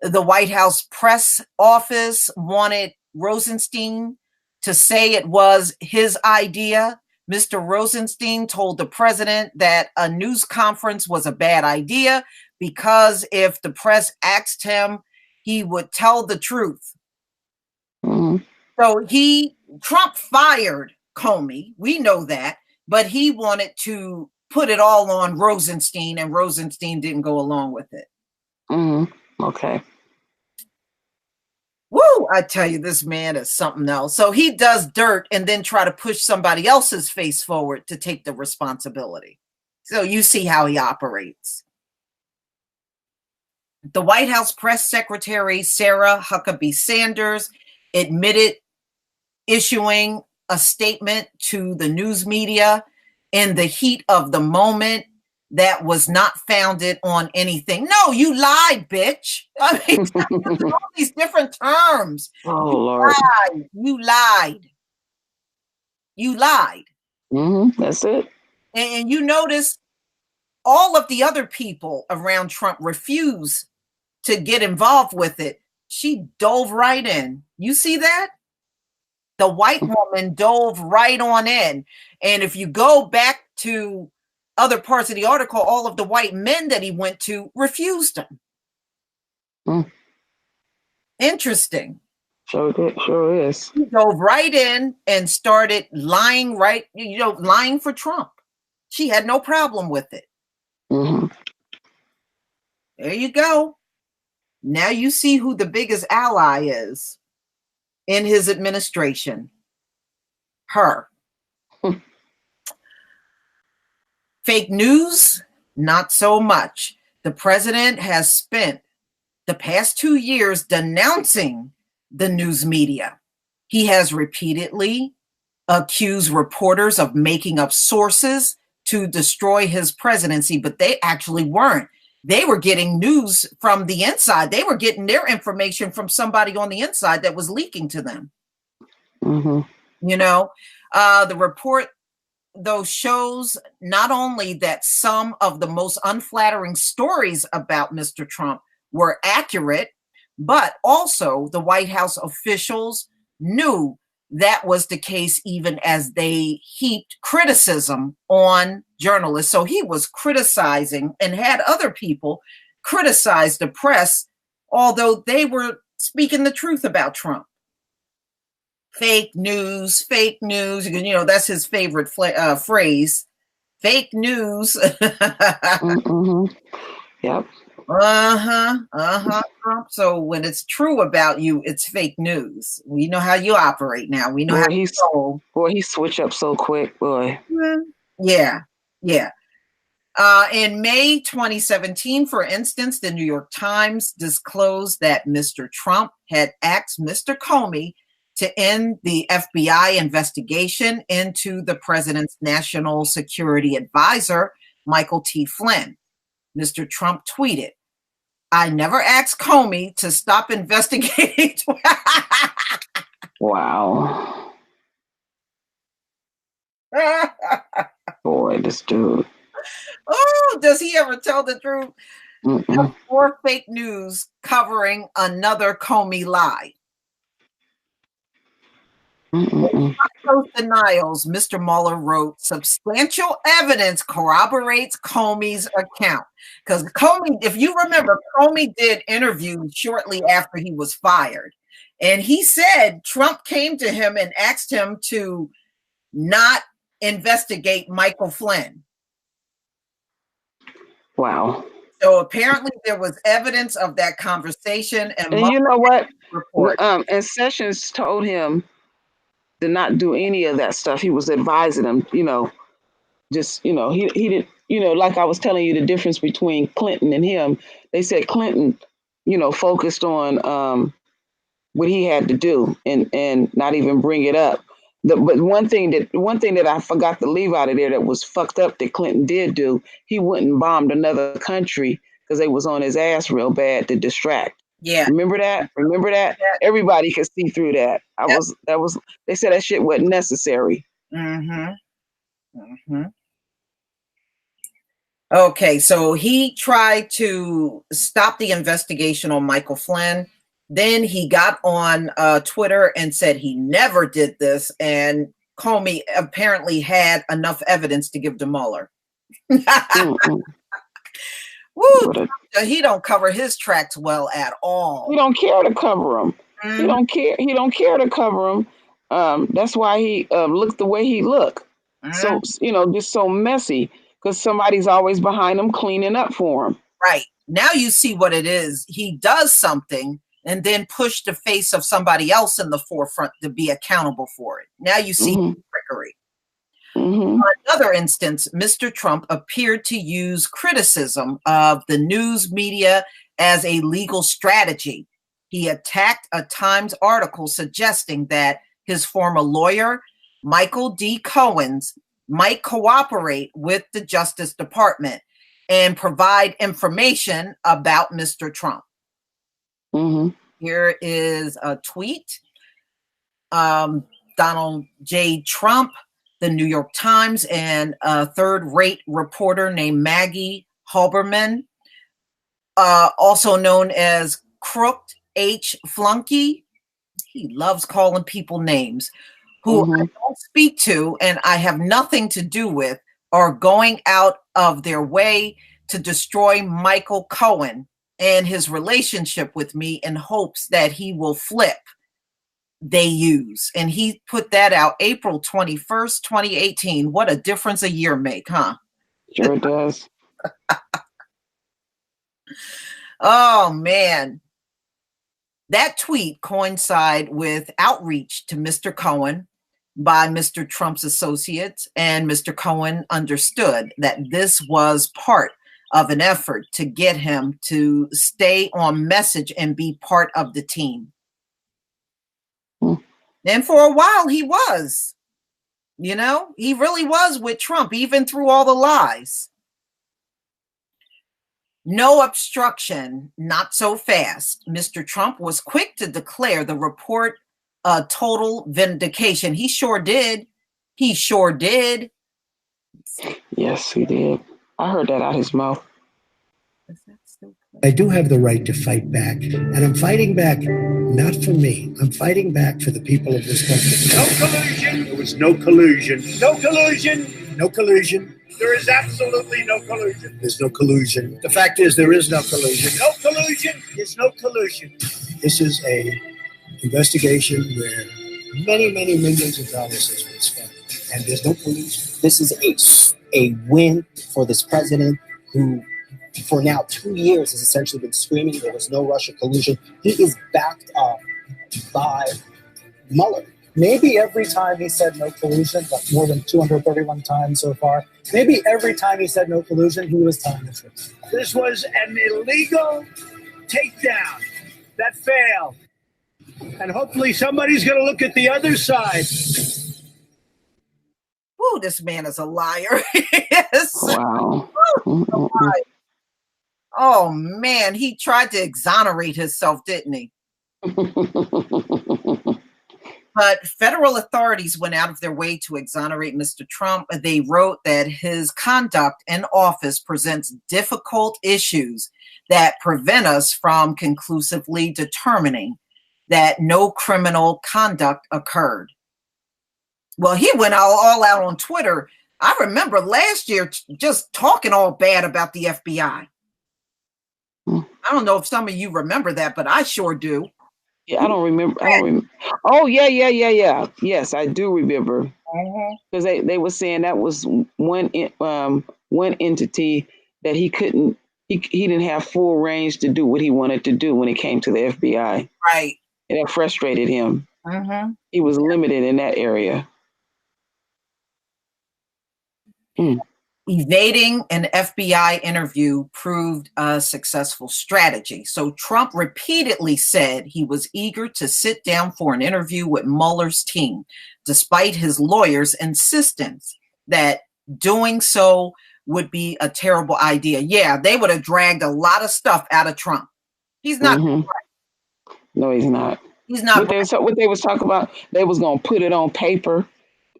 A: The White House press office wanted Rosenstein to say it was his idea. Mr. Rosenstein told the president that a news conference was a bad idea because if the press asked him, he would tell the truth. So Trump fired Comey. We know that, but he wanted to put it all on Rosenstein, and Rosenstein didn't go along with it.
B: Okay.
A: Woo! I tell you, this man is something else. So he does dirt and then try to push somebody else's face forward to take the responsibility. So you see how he operates. The White House press secretary, Sarah Huckabee Sanders, admitted issuing a statement to the news media in the heat of the moment that was not founded on anything. No, you lied, bitch. I mean, all these different terms.
B: Oh, Lord.
A: You lied.
B: That's it.
A: And you notice all of the other people around Trump refused to get involved with it. She dove right in. You see that? The white woman dove right on in. And if you go back to other parts of the article, all of the white men that he went to refused him. Interesting.
B: Sure is.
A: He dove right in and started lying, lying for Trump. She had no problem with it. There you go. Now you see who the biggest ally is in his administration. Her. Fake news, not so much. The president has spent the past 2 years denouncing the news media. He has repeatedly accused reporters of making up sources to destroy his presidency, but they actually weren't. They were getting news from the inside. They were getting their information from somebody on the inside that was leaking to them. The report, though, shows not only that some of the most unflattering stories about Mr. Trump were accurate, but also the White House officials knew that was the case, even as they heaped criticism on journalists. So he was criticizing and had other people criticize the press, although they were speaking the truth about Trump. Fake news. That's his favorite phrase. Fake news.
B: Yep.
A: Trump. So when it's true about you, it's fake news. We know how you operate now. We know how
B: he switch up so quick, boy.
A: Yeah. Yeah. In May 2017, for instance, the New York Times disclosed that Mr. Trump had asked Mr. Comey to end the FBI investigation into the president's national security advisor, Michael T. Flynn. Mr. Trump tweeted, "I never asked Comey to stop investigating."
B: Wow. Boy, this dude.
A: Oh, does he ever tell the truth?
B: Mm-mm.
A: More fake news covering another Comey lie.
B: Mm-mm.
A: Those denials, Mr. Mueller wrote, substantial evidence corroborates Comey's account. Because Comey, if you remember, Comey did interviews shortly after he was fired. And he said Trump came to him and asked him to not investigate Michael Flynn.
B: Wow.
A: So apparently there was evidence of that conversation. And
B: you know what?
A: report.
B: And Sessions told him to not do any of that stuff. He was advising him, just, he didn't, like I was telling you, the difference between Clinton and him. They said Clinton, focused on what he had to do and not even bring it up. But one thing that I forgot to leave out of there that was fucked up that Clinton did do, he went and bombed another country because they was on his ass real bad to distract.
A: Yeah.
B: Remember that? Everybody could see through that. They said that shit wasn't necessary.
A: Mm-hmm. Mm-hmm. Okay, so he tried to stop the investigation on Michael Flynn. Then he got on Twitter and said he never did this, and Comey apparently had enough evidence to give to Mueller. Woo, he don't cover his tracks well at all.
B: He don't care to cover them.
A: Mm-hmm.
B: He don't care to cover them. That's why he looked the way he looked.
A: Mm-hmm.
B: So just so messy because somebody's always behind him cleaning up for him.
A: Right. Now you see what it is. He does something and then push the face of somebody else in the forefront to be accountable for it. Now you see trickery.
B: Mm-hmm.
A: Another instance, Mr. Trump appeared to use criticism of the news media as a legal strategy. He attacked a Times article suggesting that his former lawyer, Michael D. Cohen's, might cooperate with the Justice Department and provide information about Mr. Trump.
B: Mm-hmm.
A: Here is a tweet. Donald J. Trump, the New York Times, and a third-rate reporter named Maggie Halberman, also known as Crooked H. Flunky. He loves calling people names, who I don't speak to and I have nothing to do with, are going out of their way to destroy Michael Cohen and his relationship with me in hopes that he will flip. They use. And he put that out April 21st, 2018. What a difference a year make, huh?
B: Sure does.
A: Oh, man. That tweet coincided with outreach to Mr. Cohen by Mr. Trump's associates, and Mr. Cohen understood that this was part of an effort to get him to stay on message and be part of the team. And for a while he was, he really was with Trump, even through all the lies. No obstruction, not so fast. Mr. Trump was quick to declare the report a total vindication. He sure did. Yes,
B: he did. I heard that out his mouth.
F: I do have the right to fight back, and I'm fighting back not for me. I'm fighting back for the people of this country.
G: No collusion. There was no collusion. No collusion. No collusion. There is absolutely no collusion.
F: There's no collusion. The fact is, there is no collusion.
G: No collusion. There's no collusion.
F: This is a investigation where many, many millions of dollars has been spent, and there's no collusion.
H: This is a win for this president who, for now 2 years, has essentially been screaming there was no Russia collusion. He is backed up by Mueller.
F: maybe every time he said no collusion, like more than 231 times so far, maybe every time he said no collusion, he was telling the truth.
G: This was an illegal takedown that failed. And hopefully somebody's going to look at the other side.
A: Ooh, this man is a liar. Yes.
B: Wow.
A: Oh, man. He tried to exonerate himself, didn't he? But federal authorities went out of their way to exonerate Mr. Trump. They wrote that his conduct in office presents difficult issues that prevent us from conclusively determining that no criminal conduct occurred. Well, he went all out on Twitter. I remember last year just talking all bad about the FBI. I don't know if some of you remember that, but I sure do.
B: Yeah, I don't remember. Oh, yeah. Yes, I do remember. Because they were saying that was one entity that he couldn't. He didn't have full range to do what he wanted to do when it came to the FBI.
A: Right.
B: And that frustrated him. He was limited in that area.
A: Evading an FBI interview proved a successful strategy. So Trump repeatedly said he was eager to sit down for an interview with Mueller's team, despite his lawyer's insistence that doing so would be a terrible idea. Yeah, they would have dragged a lot of stuff out of Trump. He's not.
B: No, he's not.
A: He's not.
B: What they was talking about, they was going to put it on paper.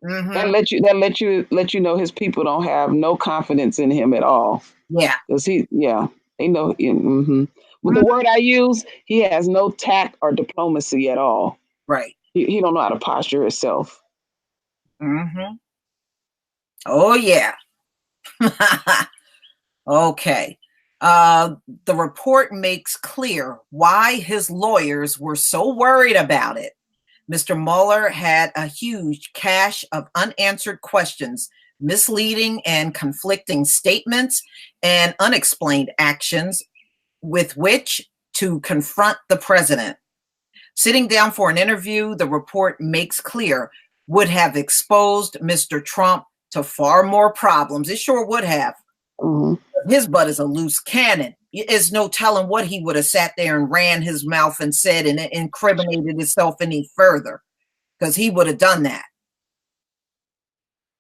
B: That let you know his people don't have no confidence in him at all.
A: Yeah,
B: because they know. With the word I use, he has no tact or diplomacy at all.
A: Right.
B: He don't know how to posture himself.
A: Oh yeah. Okay. The report makes clear why his lawyers were so worried about it. Mr. Mueller had a huge cache of unanswered questions, misleading and conflicting statements, and unexplained actions with which to confront the president. Sitting down for an interview, the report makes clear, would have exposed Mr. Trump to far more problems. It sure would have. His butt is a loose cannon. There's no telling what he would have sat there and ran his mouth and said and incriminated himself any further, because he would have done that.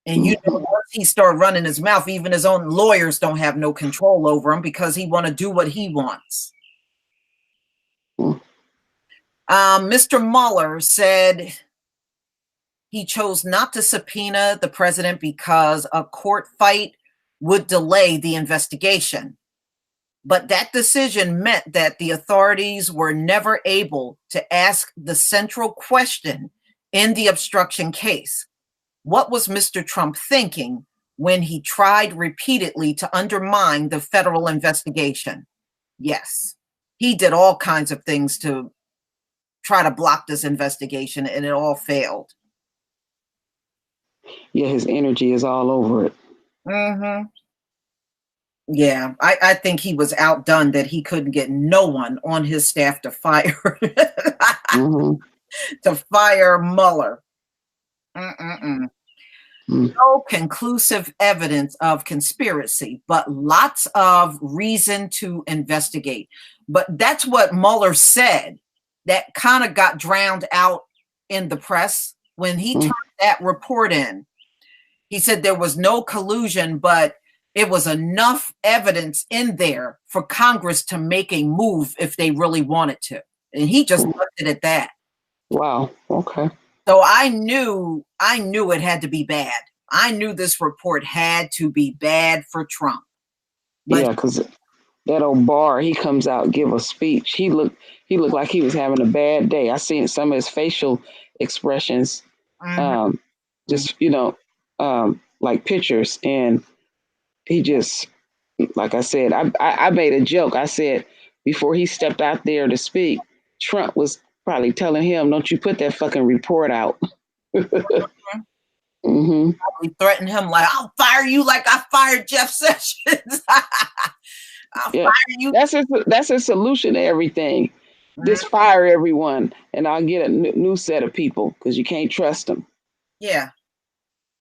A: And once he started running his mouth, even his own lawyers don't have no control over him because he want to do what he wants. Mr. Mueller said he chose not to subpoena the president because a court fight would delay the investigation. But that decision meant that the authorities were never able to ask the central question in the obstruction case. What was Mr. Trump thinking when he tried repeatedly to undermine the federal investigation? Yes, he did all kinds of things to try to block this investigation, and it all failed.
B: Yeah, his energy is all over it.
A: Yeah, I think he was outdone that he couldn't get no one on his staff to fire to fire Mueller. No conclusive evidence of conspiracy, but lots of reason to investigate. But that's what Mueller said. That kind of got drowned out in the press when he turned that report in. He said there was no collusion, but it was enough evidence in there for Congress to make a move if they really wanted to. And he just left it at that.
B: Wow. Okay.
A: So I knew it had to be bad. I knew this report had to be bad for Trump. But
B: yeah, because that old Barr, he comes out, give a speech. He looked like he was having a bad day. I seen some of his facial expressions, just, like pictures. And he just, like I said, I made a joke. I said, before he stepped out there to speak, Trump was probably telling him, don't you put that fucking report out.
A: Probably threatened him like, I'll fire you like I fired Jeff Sessions. I'll fire you.
B: That's a solution to everything. Just fire everyone, and I'll get a new set of people because you can't trust him.
A: Yeah.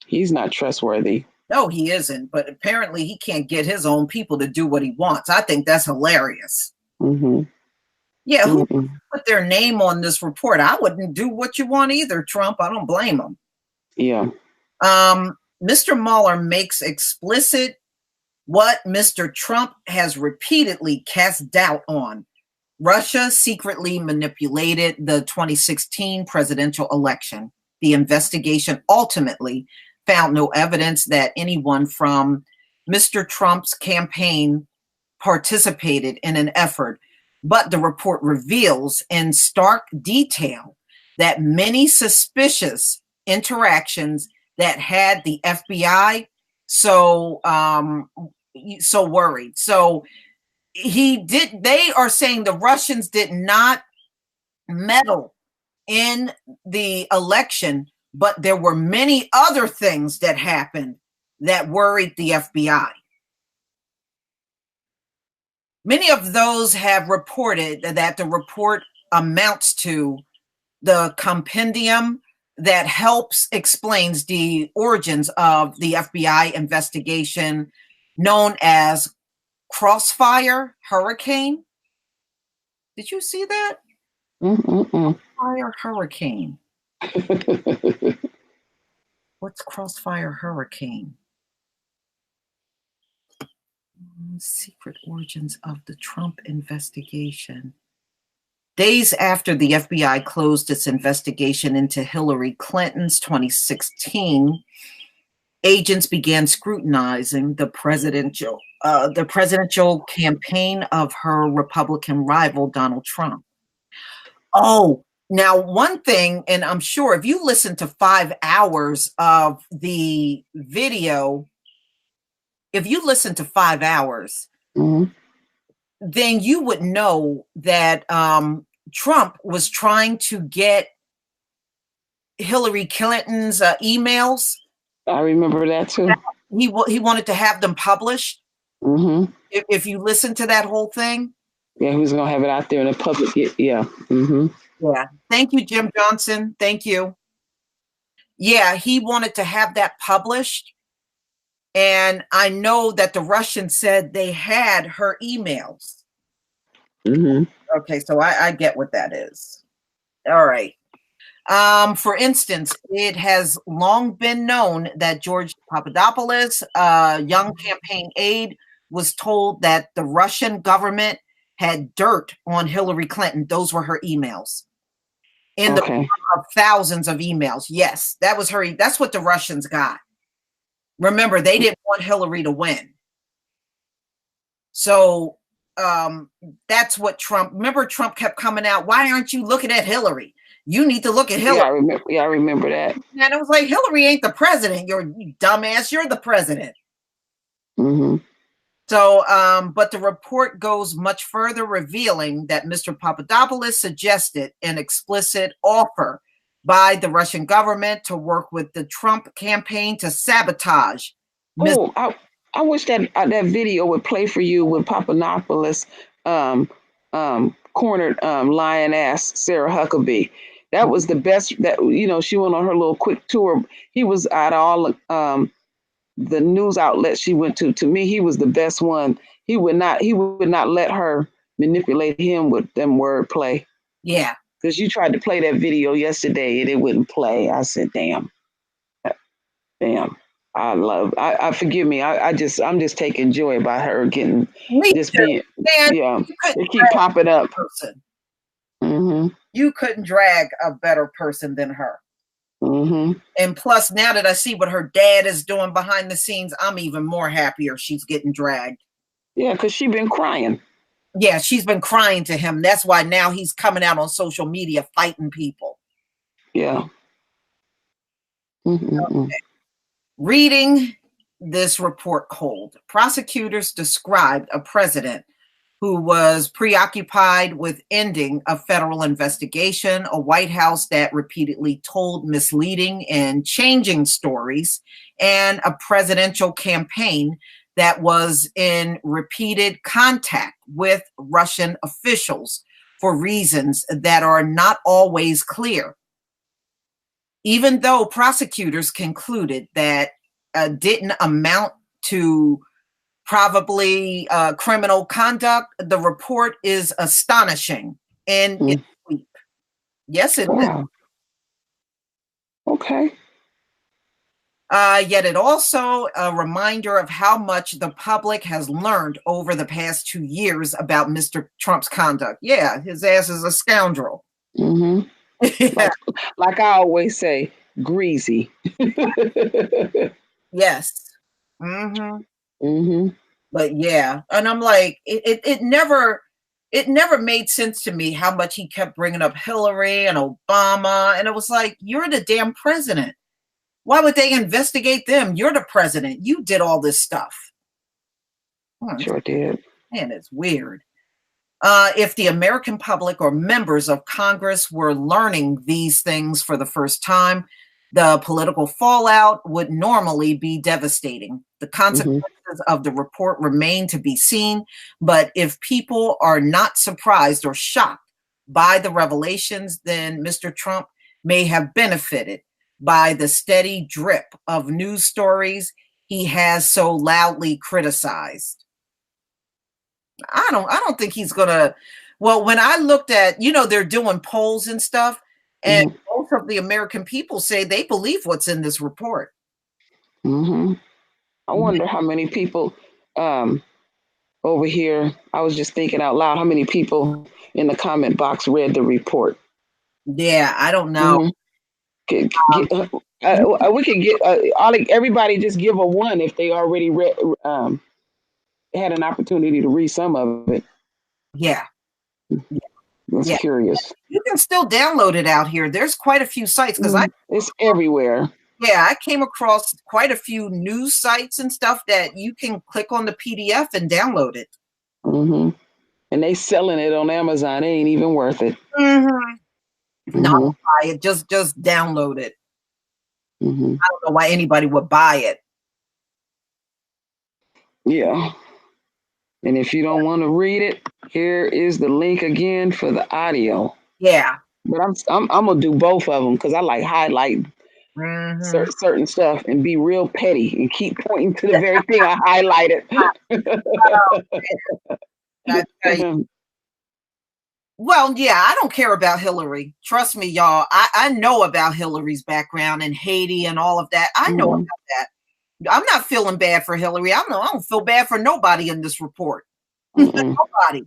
B: He's not trustworthy.
A: No, he isn't. But apparently he can't get his own people to do what he wants. I think that's hilarious.
B: Mm-hmm.
A: Yeah, who put their name on this report? I wouldn't do what you want either, Trump. I don't blame him.
B: Yeah.
A: Mr. Mueller makes explicit what Mr. Trump has repeatedly cast doubt on. Russia secretly manipulated the 2016 presidential election. The investigation ultimately found no evidence that anyone from Mr. Trump's campaign participated in an effort, but the report reveals in stark detail that many suspicious interactions that had the FBI so worried. So they are saying the Russians did not meddle in the election, but there were many other things that happened that worried the FBI. Many of those have reported that the report amounts to the compendium that explains the origins of the FBI investigation known as Crossfire Hurricane. Did you see that? Crossfire Hurricane. What's Crossfire Hurricane? Secret origins of the Trump investigation. Days after the FBI closed its investigation into Hillary Clinton's 2016, agents began scrutinizing the presidential campaign of her Republican rival, Donald Trump. Oh, now one thing, and I'm sure if you listen to 5 hours of the video, if you listen to 5 hours, then you would know that Trump was trying to get Hillary Clinton's emails.
B: I remember that too.
A: He wanted to have them published. If you listen to that whole thing.
B: Yeah, he was going to have it out there in the public. Yeah.
A: Yeah. Thank you, Jim Johnson. Thank you. Yeah, he wanted to have that published. And I know that the Russians said they had her emails. Okay, so I get what that is. All right. For instance, it has long been known that George Papadopoulos, a young campaign aide, was told that the Russian government had dirt on Hillary Clinton. Those were her emails. In the form of thousands of emails. Yes, that was her. That's what the Russians got. Remember, they didn't want Hillary to win. So that's what remember Trump kept coming out. Why aren't you looking at Hillary? You need to look at Hillary.
B: Yeah, I remember that.
A: And it was like, Hillary ain't the president. You dumbass. You're the president. So, but the report goes much further, revealing that Mr. Papadopoulos suggested an explicit offer by the Russian government to work with the Trump campaign to sabotage.
B: I wish that video would play for you with Papadopoulos cornered lioness Sarah Huckabee. That was the best. That she went on her little quick tour. He was out of all the news outlets she went to. To me, he was the best one. He would not let her manipulate him with them wordplay.
A: Yeah.
B: Because you tried to play that video yesterday and it wouldn't play. I said, damn. I forgive me. I'm just taking joy by her getting this being. Man, they keep popping up.
A: You couldn't drag a better person than her. And plus, now that I see what her dad is doing behind the scenes, I'm even more happier she's getting dragged.
B: Yeah, because she's been crying.
A: Yeah, she's been crying to him. That's why now he's coming out on social media fighting people.
B: Yeah.
A: Okay. Reading this report cold, prosecutors described a president who was preoccupied with ending a federal investigation, a White House that repeatedly told misleading and changing stories, and a presidential campaign that was in repeated contact with Russian officials for reasons that are not always clear. Even though prosecutors concluded that didn't amount to probably criminal conduct, the report is astonishing and it's weak. Yes, it is.
B: Wow. Okay.
A: Yet it also a reminder of how much the public has learned over the past 2 years about Mr. Trump's conduct. Yeah, his ass is a scoundrel.
B: Mm-hmm.
A: Yeah.
B: Like I always say, greasy.
A: Yes. Mm-hmm.
B: Mm-hmm.
A: But yeah, and I'm like, it never made sense to me how much he kept bringing up Hillary and Obama, and it was like, you're the damn president. Why would they investigate them? You're the president. You did all this stuff.
B: Sure did.
A: Man, it's weird. If the American public or members of Congress were learning these things for the first time, the political fallout would normally be devastating. The consequences of the report remain to be seen, but if people are not surprised or shocked by the revelations, then Mr. Trump may have benefited by the steady drip of news stories he has so loudly criticized. I don't think he's gonna. Well, when I looked at, they're doing polls and stuff, and most of the American people say they believe what's in this report.
B: I wonder how many people over here. I was just thinking out loud. How many people in the comment box read the report?
A: Yeah, I don't know.
B: We could get everybody just give a 1 if they already read. Had an opportunity to read some of it.
A: Yeah.
B: I curious.
A: You can still download it out here. There's quite a few sites because
B: it's everywhere.
A: Yeah, I came across quite a few news sites and stuff that you can click on the PDF and download it.
B: And they selling it on Amazon. It ain't even worth it.
A: Not buy it, just download it. I don't know why anybody would buy it.
B: Yeah. And if you don't want to read it, here is the link again for the audio.
A: Yeah.
B: But I'm gonna do both of them because I like highlight certain stuff and be real petty and keep pointing to the very thing I highlighted.
A: Well, yeah, I don't care about Hillary. Trust me, y'all. I know about Hillary's background and Haiti and all of that. I know about that. I'm not feeling bad for Hillary. I don't feel bad for nobody in this report. Nobody.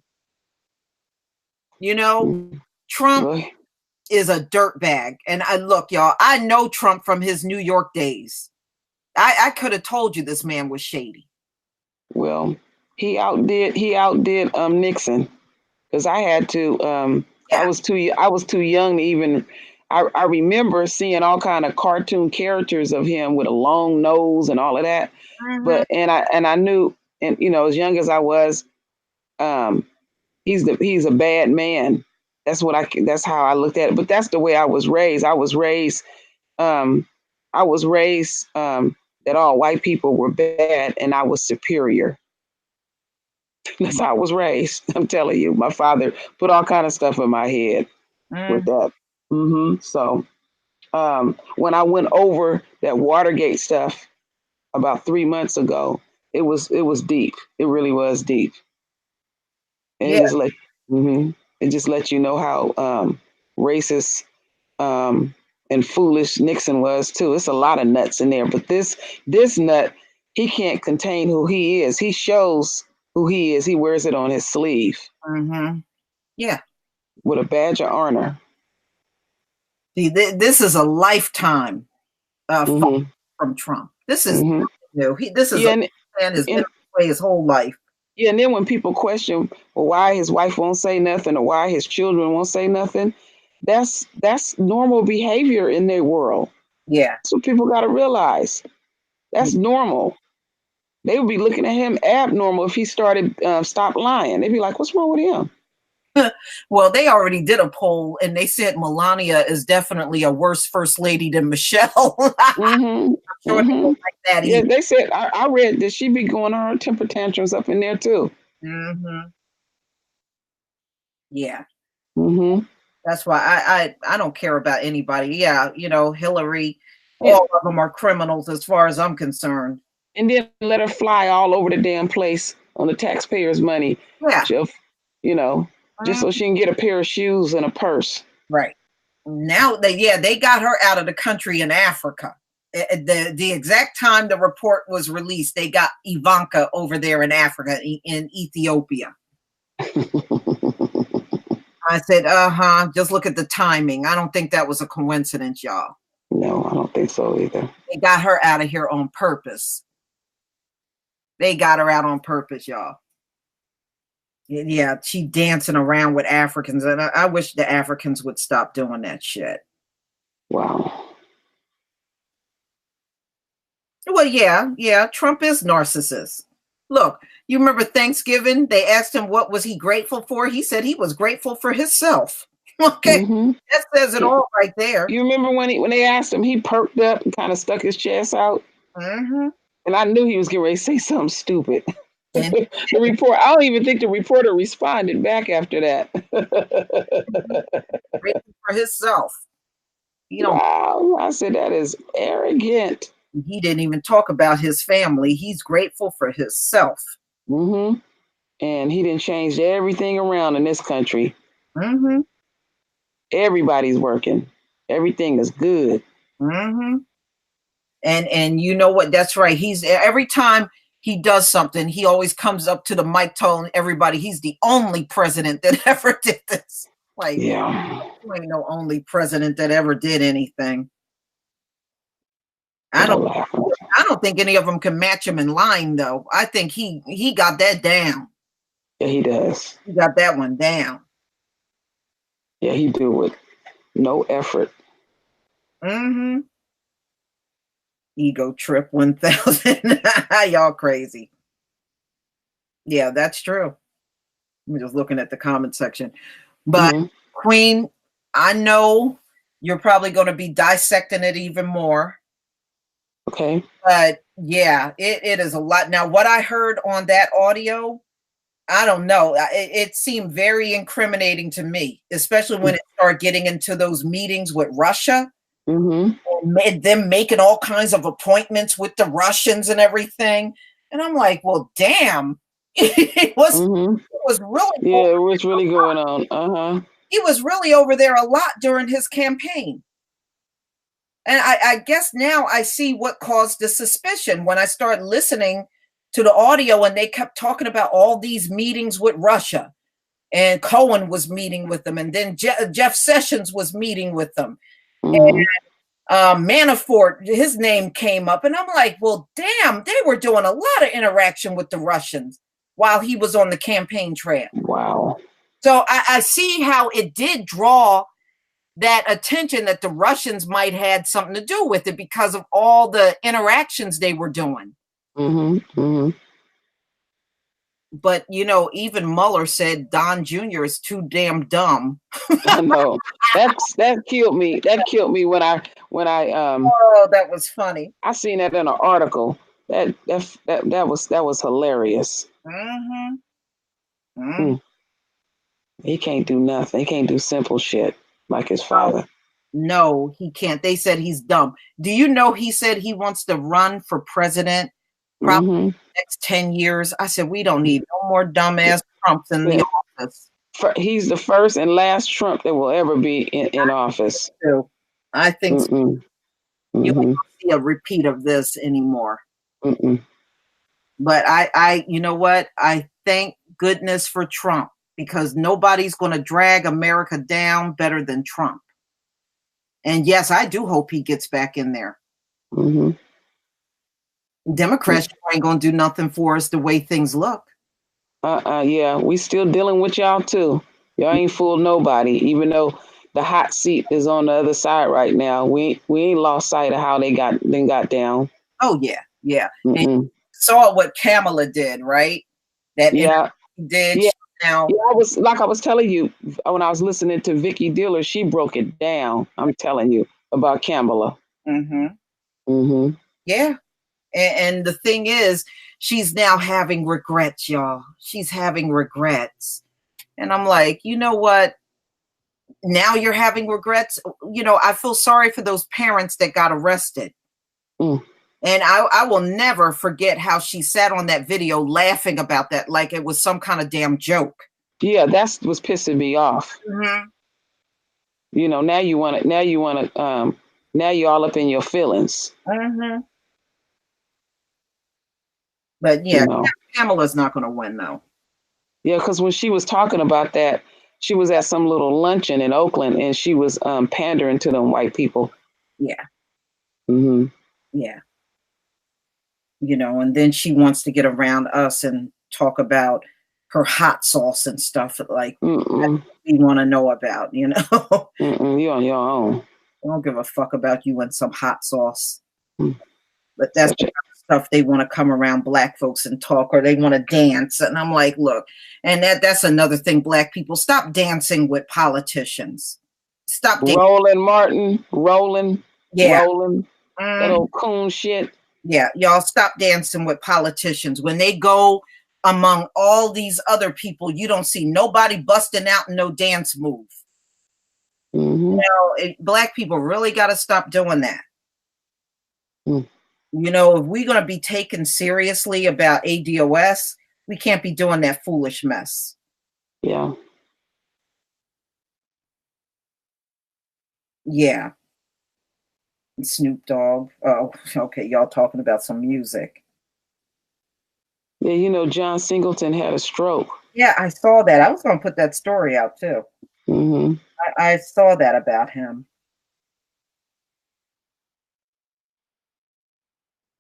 A: Trump is a dirtbag. And look, y'all, I know Trump from his New York days. I could have told you this man was shady.
B: Well, he outdid Nixon. Because I had to, I was too young to even. I remember seeing all kind of cartoon characters of him with a long nose and all of that. But I knew, and as young as I was, he's a bad man. That's how I looked at it. But that's the way I was raised. I was raised that all white people were bad and I was superior. That's how I was raised. I'm telling you, my father put all kind of stuff in my head with that. So when I went over that Watergate stuff about 3 months ago, it was deep. It really was deep. And it just let you know how racist and foolish Nixon was too. It's a lot of nuts in there, but this nut, he can't contain who he is. He shows who he is. He wears it on his sleeve.
A: Yeah.
B: With a badge of honor.
A: See, this is a lifetime from Trump. This is new. This is a man has been away his whole life.
B: Yeah, and then when people question, well, why his wife won't say nothing or why his children won't say nothing, that's normal behavior in their world.
A: Yeah.
B: So people got to realize that's normal. They would be looking at him abnormal if he started stop lying. They'd be like, what's wrong with him?
A: Well, they already did a poll and they said Melania is definitely a worse first lady than Michelle. I'm sure they don't like that either.
B: Yeah, they said, I read that she be going on her temper tantrums up in there too.
A: Yeah.
B: Mm-hmm.
A: That's why I don't care about anybody. Yeah, Hillary,
B: Yeah.
A: all of them are criminals as far as I'm concerned.
B: And then let her fly all over the damn place on the taxpayers' money.
A: Yeah.
B: Just, just so she can get a pair of shoes and a purse.
A: Right. Now they got her out of the country in Africa. The exact time the report was released, they got Ivanka over there in Africa, in Ethiopia. I said, just look at the timing. I don't think that was a coincidence, y'all.
B: No, I don't think so either.
A: They got her out of here on purpose. They got her out on purpose, y'all. Yeah, she dancing around with Africans, and I wish the Africans would stop doing that shit.
B: Wow.
A: Well, yeah, Trump is narcissist. Look, you remember Thanksgiving? They asked him what was he grateful for. He said he was grateful for himself. Okay, that says it all right there.
B: You remember when they asked him, he perked up and kind of stuck his chest out, and I knew he was getting ready to say something stupid. The report. I don't even think the reporter responded back after that.
A: Grateful for himself.
B: Wow, I said that is arrogant.
A: He didn't even talk about his family. He's grateful for himself.
B: And he didn't change everything around in this country. Everybody's working. Everything is good.
A: And you know what? That's right. He's every time he does something, he always comes up to the mic telling everybody he's the only president that ever did this. Like,
B: yeah,
A: you ain't no only president that ever did anything. I don't think any of them can match him in line, though. I think he got that down.
B: Yeah, he does.
A: He got that one down.
B: Yeah, he do it. No effort.
A: Ego trip 1000. Y'all crazy. Yeah, that's true. I'm just looking at the comment section. But Queen, I know you're probably going to be dissecting it even more.
B: Okay.
A: But yeah, it is a lot. Now, what I heard on that audio, I don't know. It seemed very incriminating to me, especially when it started getting into those meetings with Russia. And them making all kinds of appointments with the Russians and everything. And I'm like, well, damn. It was really
B: it was really going on.
A: He was really over there a lot during his campaign. And I guess now I see what caused the suspicion when I started listening to the audio and they kept talking about all these meetings with Russia. And Cohen was meeting with them. And then Jeff Sessions was meeting with them. And Manafort, his name came up. And I'm like, well, damn, they were doing a lot of interaction with the Russians while he was on the campaign trail.
B: Wow.
A: So I see how it did draw that attention that the Russians might had something to do with it because of all the interactions they were doing. But, even Mueller said Don Jr. is too damn dumb.
B: I know. That killed me. That killed me when I
A: oh, that was funny.
B: I seen that in an article. That was hilarious. He can't do nothing. He can't do simple shit like his father.
A: No, he can't. They said he's dumb. Do you know he said he wants to run for president probably the next 10 years? I said, we don't need no more dumbass Trumps in the office.
B: He's the first and last Trump that will ever be in office.
A: I think so. You won't see a repeat of this anymore. But I you know what? I thank goodness for Trump because nobody's going to drag America down better than Trump. And yes, I do hope he gets back in there. Democrats ain't going to do nothing for us the way things look.
B: Yeah, we still dealing with y'all too. Y'all ain't fooled nobody, even though the hot seat is on the other side right now. We ain't lost sight of how they got down.
A: Oh yeah. And saw what Kamala did, right? That did.
B: Yeah. Now, I was telling you when I was listening to Vicky Diller, she broke it down. I'm telling you about Kamala.
A: Yeah. And the thing is, she's now having regrets, y'all. She's having regrets. And I'm like, you know what? now you're having regrets. You know, I feel sorry for those parents that got arrested.
B: Mm.
A: And I will never forget how she sat on that video laughing about that like it was some kind of damn joke.
B: Yeah, that's what's pissing me off.
A: Mm-hmm.
B: You know, now you want to, now you're all up in your feelings.
A: Mm-hmm. But yeah,
B: You know.
A: Pamela's not going to win though.
B: Yeah, because when she was talking about that, she was at some little luncheon in Oakland, and she was pandering to them white people.
A: Yeah.
B: Mm-hmm.
A: Yeah. You know, and then she wants to get around us and talk about her hot sauce and stuff like that we want to know about, you know.
B: You're on your own.
A: I don't give a fuck about you and some hot sauce.
B: Mm.
A: But that's the kind of stuff they want to come around black folks and talk, or they want to dance. And I'm like, look, and that's another thing, black people, stop dancing with politicians. Stop dancing.
B: Roland Martin, Roland.
A: Mm-hmm.
B: That old coon shit.
A: Yeah, y'all stop dancing with politicians. When they go among all these other people, you don't see nobody busting out in no dance move.
B: Mm-hmm.
A: You know, black people really got to stop doing that.
B: Mm.
A: You know, if we're going to be taken seriously about ADOS, we can't be doing that foolish mess.
B: Yeah.
A: Yeah. Snoop Dogg. Oh, okay. Y'all talking about some music.
B: Yeah, you know, John Singleton had a stroke.
A: Yeah, I saw that. I was going to put that story out too.
B: Mm-hmm.
A: I saw that about him.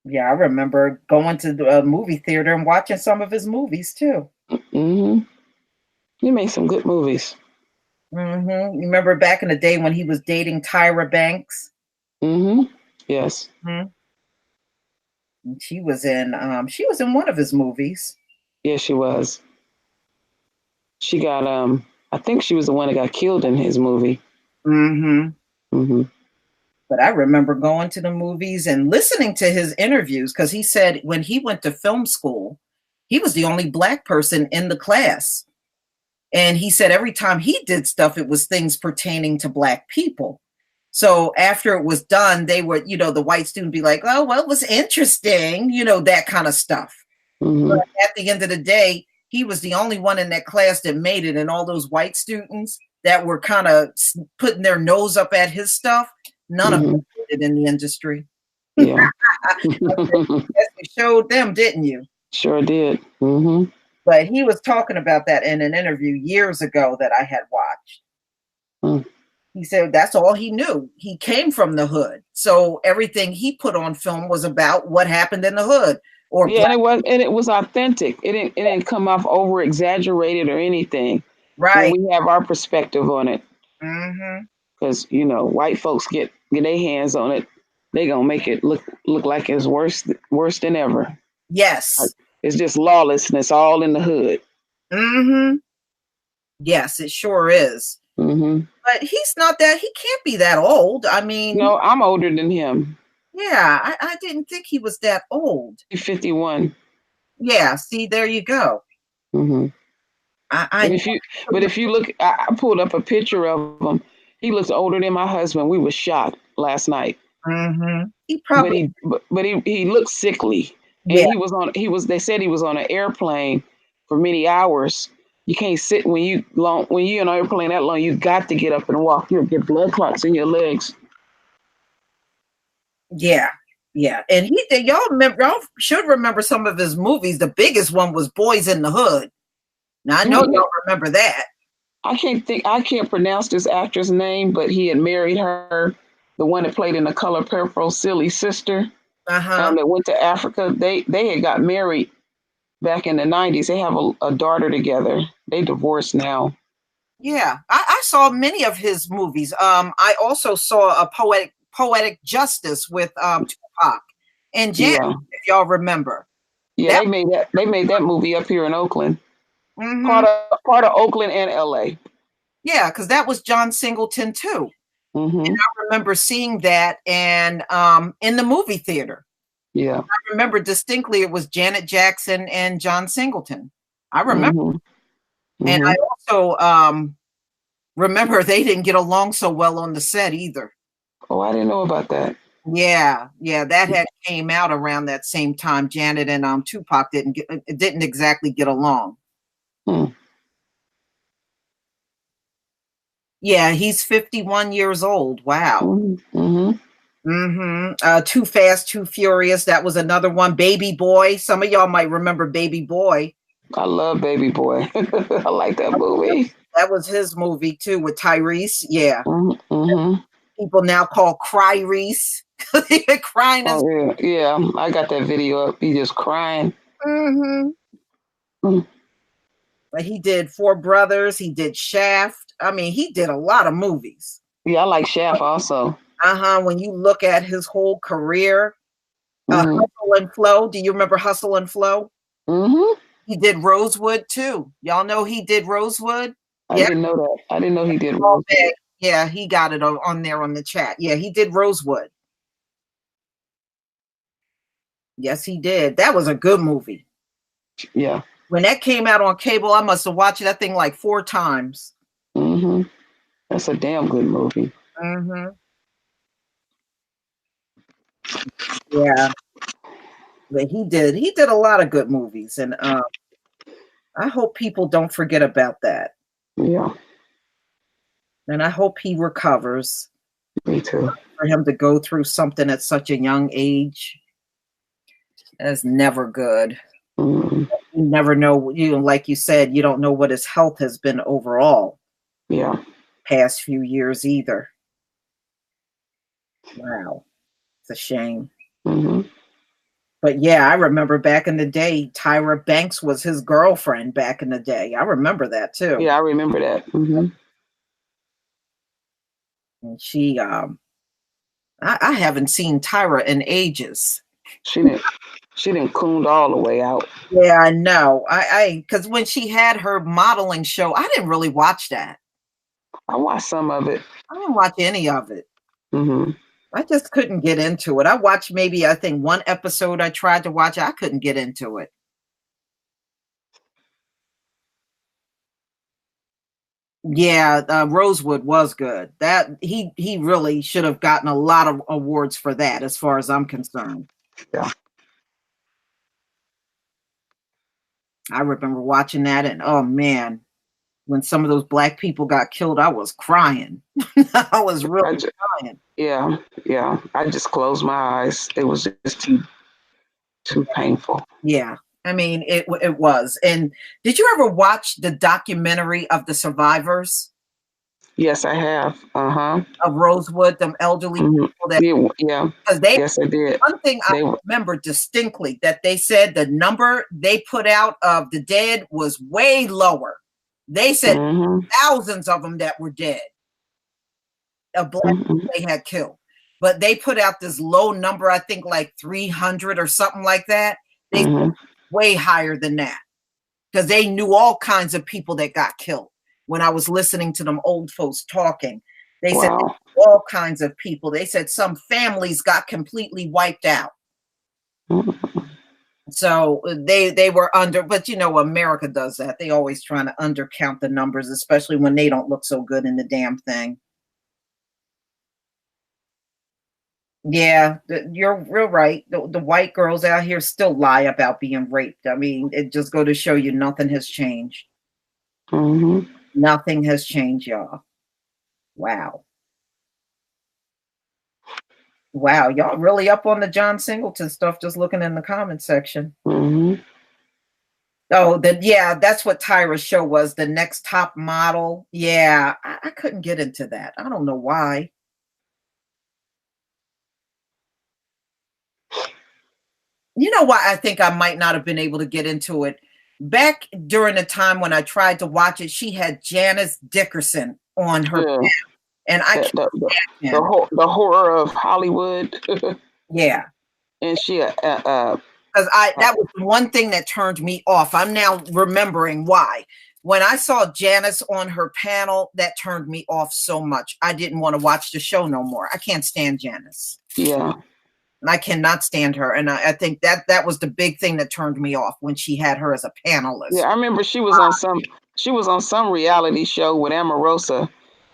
A: Yeah, I remember going to the movie theater and watching some of his movies too.
B: Mm-hmm. He made some good movies.
A: Mm-hmm. You remember back in the day when he was dating Tyra Banks?
B: Mm-hmm. Yes.
A: Mm-hmm. And she was in one of his movies.
B: Yes, she was. She got I think she was the one that got killed in his movie.
A: Mm-hmm.
B: Mm-hmm.
A: But I remember going to the movies and listening to his interviews, because he said when he went to film school, he was the only black person in the class. And he said every time he did stuff, it was things pertaining to black people. So after it was done, they would, you know, the white student be like, oh, well, it was interesting, you know, that kind of stuff.
B: Mm-hmm.
A: But at the end of the day, he was the only one in that class that made it. And all those white students that were kind of putting their nose up at his stuff, none of them did it in the industry.
B: Yeah.
A: You showed them, didn't you?
B: Sure did. Mm-hmm.
A: But he was talking about that in an interview years ago that I had watched.
B: Mm.
A: He said that's all he knew. He came from the hood. So everything he put on film was about what happened in the hood. Or
B: yeah, and it was authentic. It didn't come off over exaggerated or anything.
A: Right.
B: When we have our perspective on it.
A: Mm-hmm.
B: Because, you know, white folks get their hands on it, they gonna make it look like it's worse than ever.
A: Yes.
B: It's just lawlessness all in the hood.
A: Mm-hmm. Yes, it sure is.
B: Mm-hmm.
A: But he's not that, he can't be that old. I mean,
B: no, I'm older than him.
A: Yeah, I didn't think he was that old.
B: He's 51.
A: Yeah, see, there you go.
B: Mm-hmm. But if you look, I pulled up a picture of him. He looks older than my husband. We were shot last night.
A: Mm-hmm. He probably,
B: but he looked sickly.
A: Yeah.
B: And they said he was on an airplane for many hours. You can't sit when you're in an airplane that long. You got to get up and walk. You'll get blood clots in your legs.
A: Yeah, yeah. And y'all should remember some of his movies. The biggest one was Boys in the Hood. Now I know y'all remember that.
B: I can't pronounce this actress' name, but he had married her, the one that played in The Color Purple, Silly sister. That went to Africa. They had got married back in the 90s. They have a daughter together. They divorced now.
A: Yeah, I saw many of his movies. I also saw a Poetic Justice with Tupac and Jam, if y'all remember.
B: Yeah, they made that movie up here in Oakland.
A: Mm-hmm.
B: Part of Oakland and LA.
A: Yeah, because that was John Singleton too.
B: Mm-hmm.
A: And I remember seeing that and in the movie theater.
B: Yeah.
A: I remember distinctly it was Janet Jackson and John Singleton. I remember.
B: Mm-hmm.
A: And I also Remember, they didn't get along so well on the set either.
B: Oh, I didn't know about that.
A: Yeah, that had came out around that same time. Janet and Tupac didn't exactly get along. Yeah, he's 51 years old. Wow. Too Fast, Too Furious. That was another one. Baby Boy. Some of y'all might remember Baby Boy.
B: I love Baby Boy. I like that movie.
A: That was his movie too with Tyrese. Yeah. People now call Cry Reese. Crying.
B: Oh, yeah. I got that video up. He just crying.
A: But he did Four Brothers. He did Shaft. I mean, he did a lot of movies.
B: Yeah, I like Shaft also.
A: When you look at his whole career, Hustle and Flow. Do you remember Hustle and Flow? He did Rosewood too. Y'all know he did Rosewood?
B: I didn't know that. I didn't know he did Rosewood.
A: Yeah, he got it on there on the chat. Yeah, he did Rosewood. Yes, he did. That was a good movie.
B: Yeah.
A: When that came out on cable, I must have watched that thing like 4 times.
B: That's a damn good movie.
A: Yeah. But he did a lot of good movies, and I hope people don't forget about that.
B: Yeah.
A: And I hope he recovers.
B: Me too.
A: For him to go through something at such a young age is never good. You never know, like you said, you don't know what his health has been overall.
B: Yeah.
A: Past few years either. Wow. It's a shame. But yeah, I remember back in the day, Tyra Banks was his girlfriend back in the day. I remember that too.
B: Yeah, I remember that.
A: And she, I haven't seen Tyra in ages.
B: She didn't cooned all the way out.
A: Yeah, I know. Because when she had her modeling show, I didn't really watch that.
B: I watched some of it.
A: I didn't watch any of it. I just couldn't get into it. I watched maybe, I think, one episode I tried to watch. I couldn't get into it. Yeah, Rosewood was good. That he really should have gotten a lot of awards for that, as far as I'm concerned.
B: Yeah.
A: I remember watching that, and oh man, when some of those black people got killed, I was crying. I was really crying.
B: Yeah. I just closed my eyes. It was just too painful.
A: Yeah. I mean, it was. And did you ever watch the documentary of the survivors?
B: Yes, I have.
A: Of Rosewood, them elderly people that.
B: Yeah. Yes, I did.
A: One thing I remember distinctly that they said the number they put out of the dead was way lower. They said thousands of them that were dead. Of black people they had killed. But they put out this low number, I think like 300 or something like that. They said way higher than that. Because they knew all kinds of people that got killed. When I was listening to them old folks talking, they said all kinds of people. They said some families got completely wiped out. So they were under, but America does that. They always trying to undercount the numbers, especially when they don't look so good in the damn thing. Yeah, you're real right. The white girls out here still lie about being raped. I mean, it just go to show you nothing has changed. Nothing has changed, y'all. Wow. Wow, y'all really up on the John Singleton stuff, just looking in the comment section. Oh, that's what Tyra's show was, the Next Top Model. Yeah, I couldn't get into that. I don't know why. You know why I think I might not have been able to get into it? Back during the time when I tried to watch it, she had Janice Dickerson on her panel, and I can't
B: the horror of Hollywood.
A: Yeah.
B: And she
A: because that was one thing that turned me off. I'm now remembering why. When I saw Janice on her panel, that turned me off so much. I didn't want to watch the show no more. I can't stand Janice.
B: Yeah.
A: And I cannot stand her. And I think that was the big thing that turned me off when she had her as a panelist.
B: Yeah, I remember she was on some reality show with Omarosa,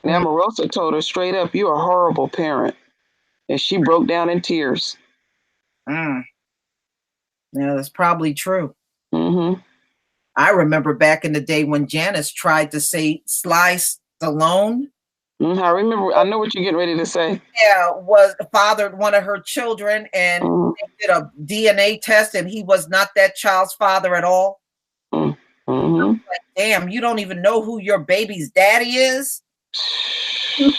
B: And Omarosa told her straight up, "You're a horrible parent." And she broke down in tears.
A: Yeah, that's probably true.
B: Mm-hmm.
A: I remember back in the day when Janice tried to say Sly Stallone.
B: I remember. I know what you're getting ready to say.
A: Yeah, was fathered one of her children, and they did a DNA test, and he was not that child's father at all. Like, damn, you don't even know who your baby's daddy is.
B: You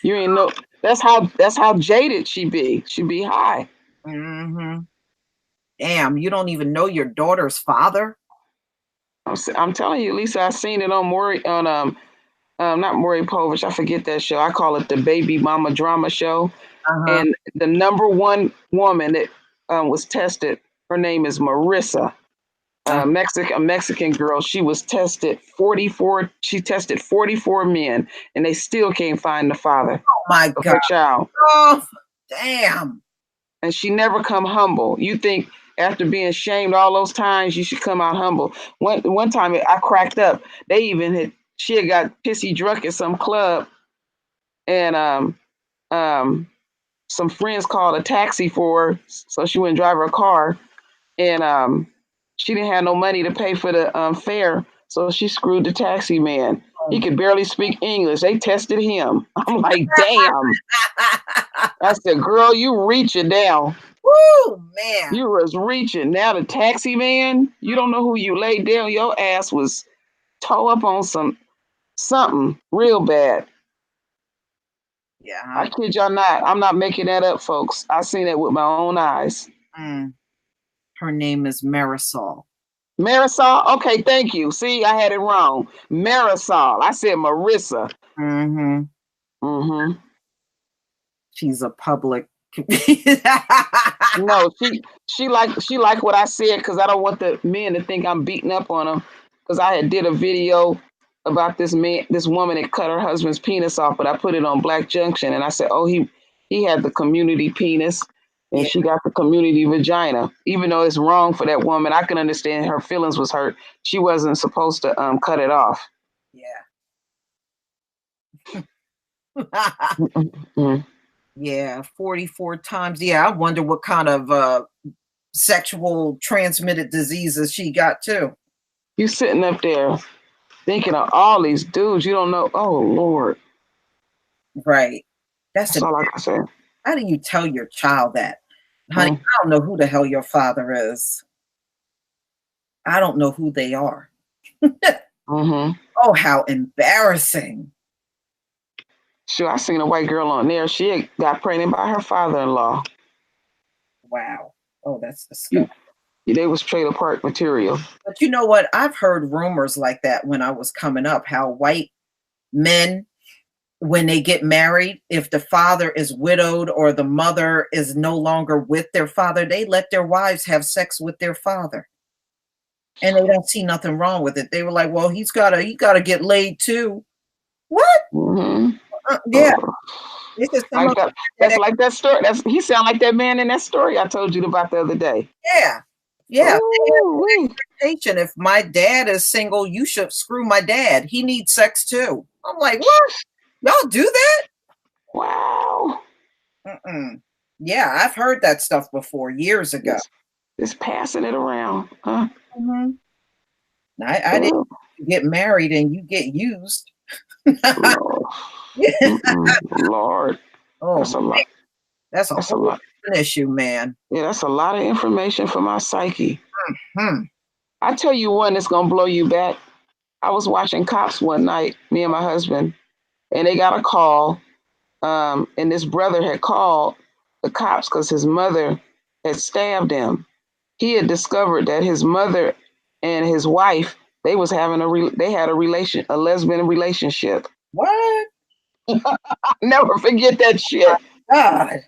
B: ain't know. That's how jaded she be. She be high.
A: Damn, you don't even know your daughter's father.
B: I'm telling you, Lisa. I seen it on Maury not Maury Povich. I forget that show. I call it the Baby Mama Drama Show. And the number one woman that was tested, her name is Marissa, a Mexican girl. She was tested 44. She tested 44 men, and they still can't find the father.
A: Oh my God,
B: her child.
A: Oh, damn.
B: And she never come humble. You think after being shamed all those times, you should come out humble. One time I cracked up. She had got pissy drunk at some club, and some friends called a taxi for her, so she wouldn't drive her car, and she didn't have no money to pay for the fare, so she screwed the taxi man. He could barely speak English. They tested him. I'm like, damn. I said, girl, you reaching down.
A: Woo, man.
B: You was reaching. Now the taxi man, you don't know who you laid down. Your ass was toe up on something real bad.
A: Yeah.
B: I kid y'all not. I'm not making that up, folks. I seen it with my own eyes.
A: Her name is Marisol.
B: Marisol? Okay, thank you. See, I had it wrong. Marisol. I said Marissa.
A: She's a public.
B: No, she like what I said, because I don't want the men to think I'm beating up on them. Because I had did a video about this woman that cut her husband's penis off, but I put it on Black Junction, and I said, oh, he had the community penis, and she got the community vagina. Even though it's wrong for that woman, I can understand her feelings was hurt. She wasn't supposed to cut it off.
A: Yeah, 44 times. Yeah, I wonder what kind of sexual transmitted diseases she got too.
B: You sitting up there thinking of all these dudes you don't know. Oh Lord.
A: Right. That's
B: all I can say.
A: How do you tell your child that? Honey, I don't know who the hell your father is. I don't know who they are. Oh, how embarrassing.
B: Sure, I seen a white girl on there. She got pregnant by her father-in-law.
A: Wow. Oh, that's disgusting.
B: They was trailer park material.
A: But you know what? I've heard rumors like that when I was coming up, how white men, when they get married, if the father is widowed or the mother is no longer with their father, they let their wives have sex with their father. And they don't see nothing wrong with it. They were like, well, he gotta get laid too. What? Yeah.
B: That's like that story. He sound like that man in that story I told you about the other day.
A: Yeah. Expectation. If my dad is single, you should screw my dad. He needs sex too. I'm like, what? Y'all do that?
B: Wow.
A: Yeah, I've heard that stuff before years ago.
B: Just passing it around, huh?
A: I didn't get married and you get used.
B: Lord.
A: Oh,
B: that's a lot.
A: That's a lot. Issue, man.
B: Yeah, that's a lot of information for my psyche. I tell you one that's gonna blow you back. I was watching Cops one night, me and my husband, and they got a call. And this brother had called the cops because his mother had stabbed him. He had discovered that his mother and his wife, they had a lesbian relationship.
A: What?
B: Never forget that shit.
A: Oh God.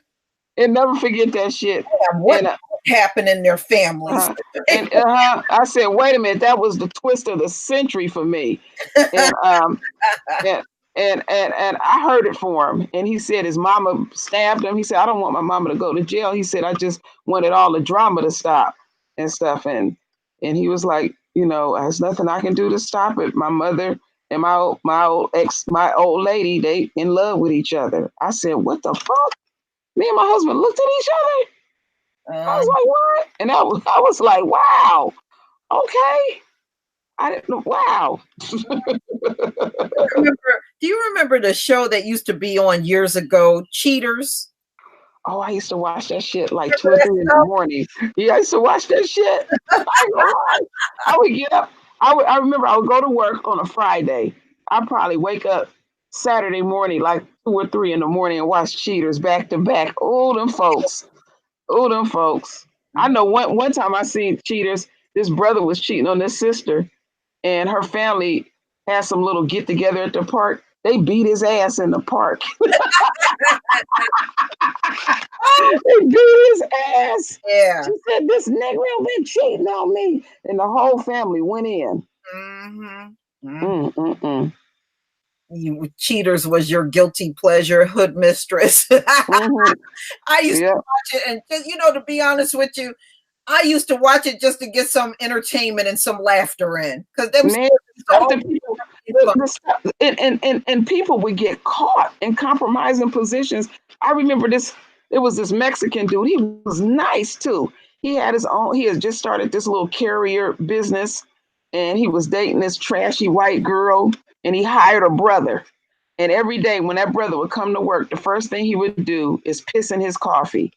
B: And never forget that shit.
A: Yeah, what happened in their families?
B: I said, wait a minute, that was the twist of the century for me. And and I heard it for him. And he said his mama stabbed him. He said, I don't want my mama to go to jail. He said, I just wanted all the drama to stop and stuff. And he was like, there's nothing I can do to stop it. My mother and my old lady, they in love with each other. I said, what the fuck? Me and my husband looked at each other. I was like, what? And I was like, wow, okay. I didn't know. Wow.
A: Do you remember the show that used to be on years ago, Cheaters?
B: Oh, I used to watch that shit like 2 or 3 in the morning. Yeah, I used to watch that shit. I would get up. I remember I would go to work on a Friday. I'd probably wake up Saturday morning, like 2 or 3 in the morning, and watch Cheaters back to back. Oh, them folks. Oh, them folks. I know one time I seen Cheaters. This brother was cheating on this sister, and her family had some little get together at the park. They beat his ass in the park. They beat his ass.
A: Yeah.
B: She said, this Negro been cheating on me. And the whole family went in.
A: Cheaters was your guilty pleasure, hood mistress. I used to watch it, and just, to be honest with you, I used to watch it just to get some entertainment and some laughter in, because
B: and people would get caught in compromising positions. I remember this. It was this Mexican dude. He was nice too. He had his own. He had just started this little carrier business, and he was dating this trashy white girl. And he hired a brother. And every day when that brother would come to work, the first thing he would do is piss in his coffee.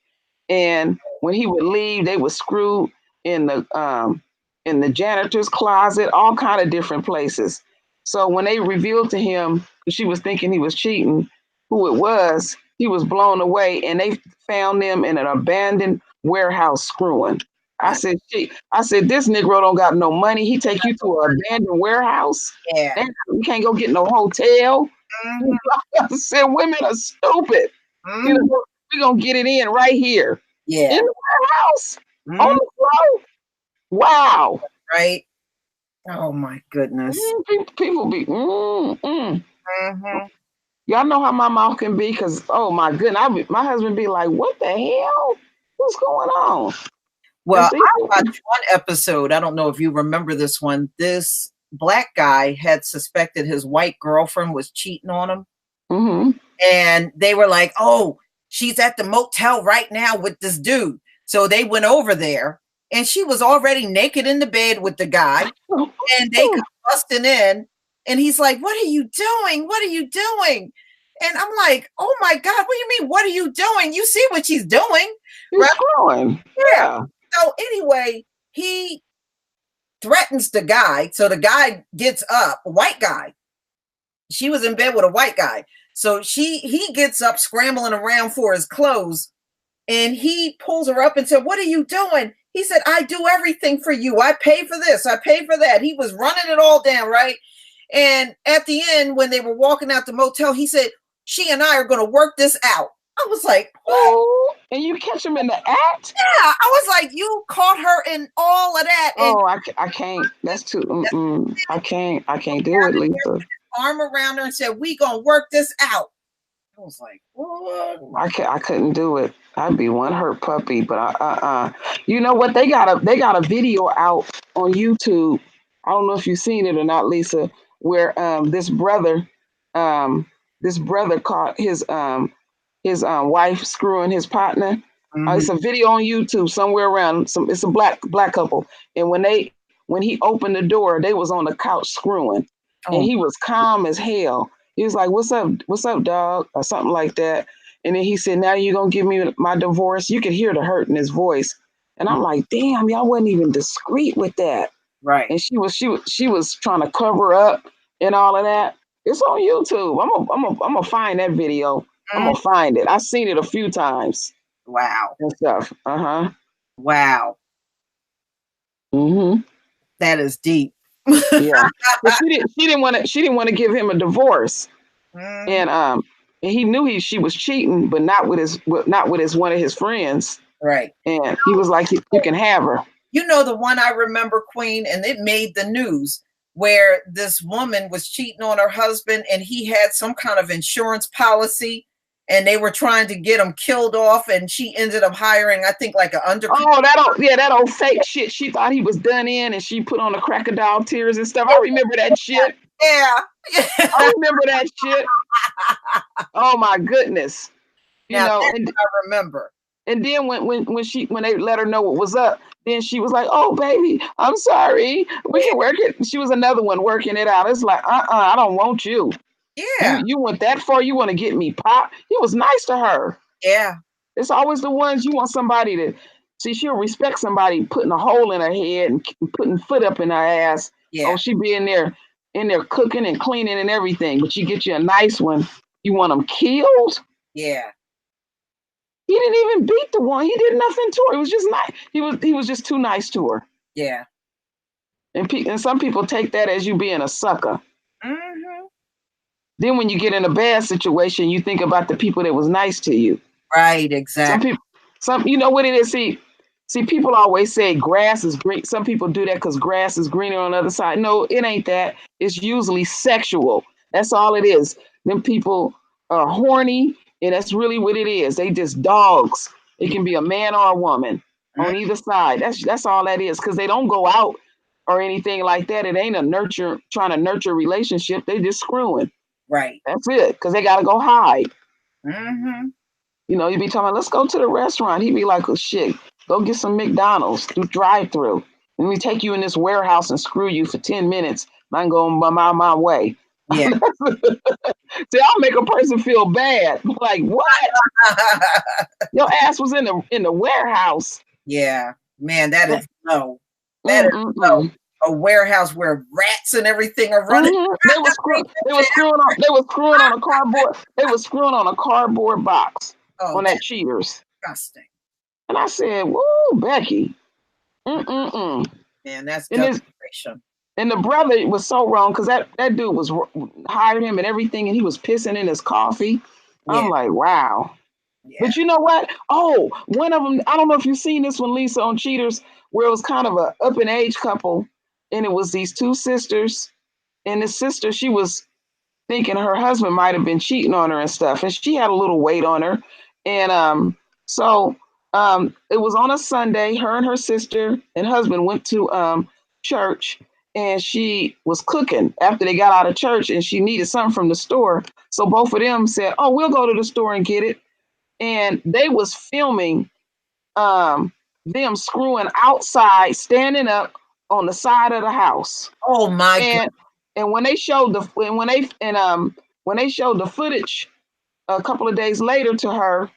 B: And when he would leave, they would screw in the janitor's closet, all kind of different places. So when they revealed to him, she was thinking he was cheating, who it was, he was blown away, and they found them in an abandoned warehouse screwing. I said, this Negro don't got no money. He take you to an abandoned warehouse.
A: Yeah.
B: You can't go get no hotel. I said, women are stupid. We're going to get it in right here.
A: Yeah.
B: In the warehouse. On the floor. Wow.
A: Right. Oh, my goodness.
B: People be, Y'all know how my mouth can be, because, oh, my goodness. My husband be like, what the hell? What's going on?
A: Well, I watched one episode. I don't know if you remember this one. This black guy had suspected his white girlfriend was cheating on him. And they were like, oh, she's at the motel right now with this dude. So they went over there, and she was already naked in the bed with the guy. And they come busting in, and he's like, what are you doing? What are you doing? And I'm like, oh, my God, what do you mean? What are you doing? You see what she's doing.
B: She's growing. Yeah.
A: So anyway, he threatens the guy. So the guy gets up, a white guy. She was in bed with a white guy. So he gets up scrambling around for his clothes, and he pulls her up and said, what are you doing? He said, I do everything for you. I pay for this. I pay for that. He was running it all down, right? And at the end, when they were walking out the motel, he said, she and I are going to work this out. I was like,
B: oh, and you catch him in the act?
A: Yeah, I was like, you caught her in all of that. And
B: I can't. That's too. I can't do it, Lisa.
A: Arm around her and said, "We gonna work this out." I was like, what?
B: I couldn't do it. I'd be one hurt puppy. But you know what? They got a video out on YouTube. I don't know if you've seen it or not, Lisa, where this brother caught his wife screwing his partner. It's a video on YouTube somewhere around. It's a black couple, and when he opened the door, they was on the couch screwing, and he was calm as hell. He was like, "What's up, dog?" or something like that. And then he said, "Now you gonna give me my divorce?" You could hear the hurt in his voice, and I'm like, "Damn, y'all wasn't even discreet with that."
A: Right.
B: And she was trying to cover up and all of that. It's on YouTube. I'm gonna find that video. I'm gonna find it. I've seen it a few times.
A: Wow.
B: And stuff.
A: Wow. That is deep.
B: Yeah. But she didn't want to give him a divorce. And he knew she was cheating, but not with one of his friends.
A: Right.
B: And he was like, you can have her.
A: You know the one I remember, Queen, and it made the news, where this woman was cheating on her husband, and he had some kind of insurance policy, and they were trying to get him killed off, and she ended up hiring, I think, like an undercover.
B: Oh, that old fake shit. She thought he was done in, and she put on the crocodile tears and stuff. I remember that shit.
A: Yeah.
B: I remember that shit. Oh my goodness. You
A: Now
B: know,
A: that
B: and
A: I remember.
B: and then when they let her know what was up, then she was like, "Oh baby, I'm sorry. We can work it." She was another one working it out. It's like, I don't want you.
A: Yeah.
B: You went that far. You want to get me pop? He was nice to her.
A: Yeah.
B: It's always the ones you want somebody to see. She'll respect somebody putting a hole in her head and putting foot up in her ass.
A: Yeah.
B: Oh, she be in there cooking and cleaning and everything. But you get you a nice one. You want them killed?
A: Yeah.
B: He didn't even beat the one. He did nothing to her. It was just nice. He was just too nice to her.
A: Yeah.
B: And some people take that as you being a sucker.
A: Mm-hmm.
B: Then when you get in a bad situation, you think about the people that was nice to you.
A: Right, exactly.
B: You know what it is? See, people always say grass is green. Some people do that because grass is greener on the other side. No, it ain't that. It's usually sexual. That's all it is. Them people are horny, and that's really what it is. They just dogs. It can be a man or a woman on either side. That's all that is. Because they don't go out or anything like that. It ain't trying to nurture relationship. They just screwing.
A: Right.
B: That's it. Because they gotta go hide.
A: Mm-hmm.
B: You know, you be talking about, let's go to the restaurant. He'd be like, oh shit, go get some McDonald's through drive-through. Let me take you in this warehouse and screw you for 10 minutes. I'm going my way.
A: Yeah.
B: See, I'll make a person feel bad. Like, what? Your ass was in the warehouse.
A: Yeah. Man, that is no. That is no. A warehouse where rats and everything are running.
B: They were screwing on a cardboard. They were screwing on a cardboard box on that Cheaters.
A: Disgusting.
B: And I said, "Woo, Becky."
A: Man, that's desperation.
B: And the brother was so wrong because that dude was hired him and everything, and he was pissing in his coffee. Yeah. I'm like, wow. Yeah. But you know what? Oh, one of them, I don't know if you've seen this one, Lisa, on Cheaters, where it was kind of a up in age couple, and it was these two sisters, and the sister, she was thinking her husband might have been cheating on her and stuff, and she had a little weight on her, and so it was on a Sunday. Her and her sister and husband went to church, and she was cooking after they got out of church, and she needed something from the store. So both of them said, "Oh, we'll go to the store and get it." And they was filming them screwing outside, standing up on the side of the house.
A: Oh my God.
B: And when they showed the footage a couple of days later to her,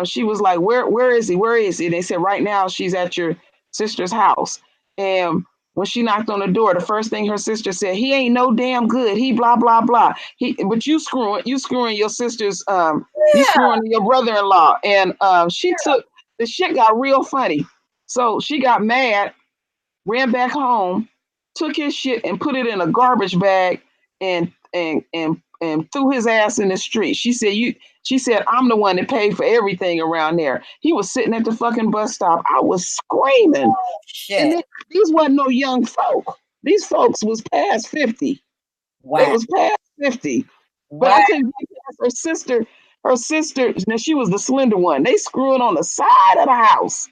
B: she was like, where is he? Where is he? And they said, right now she's at your sister's house. And when she knocked on the door, the first thing her sister said, he ain't no damn good. He blah, blah, blah. But you screwing your sister's, you screwing your brother-in-law. And the shit got real funny. So she got mad, ran back home, took his shit and put it in a garbage bag and threw his ass in the street. She said, I'm the one that paid for everything around there. He was sitting at the fucking bus stop. I was screaming.
A: Oh, shit.
B: And these wasn't no young folk. These folks was past 50. Wow. They was past 50. Wow. But I couldn't get past her sister, now she was the slender one. They screwing on the side of the house.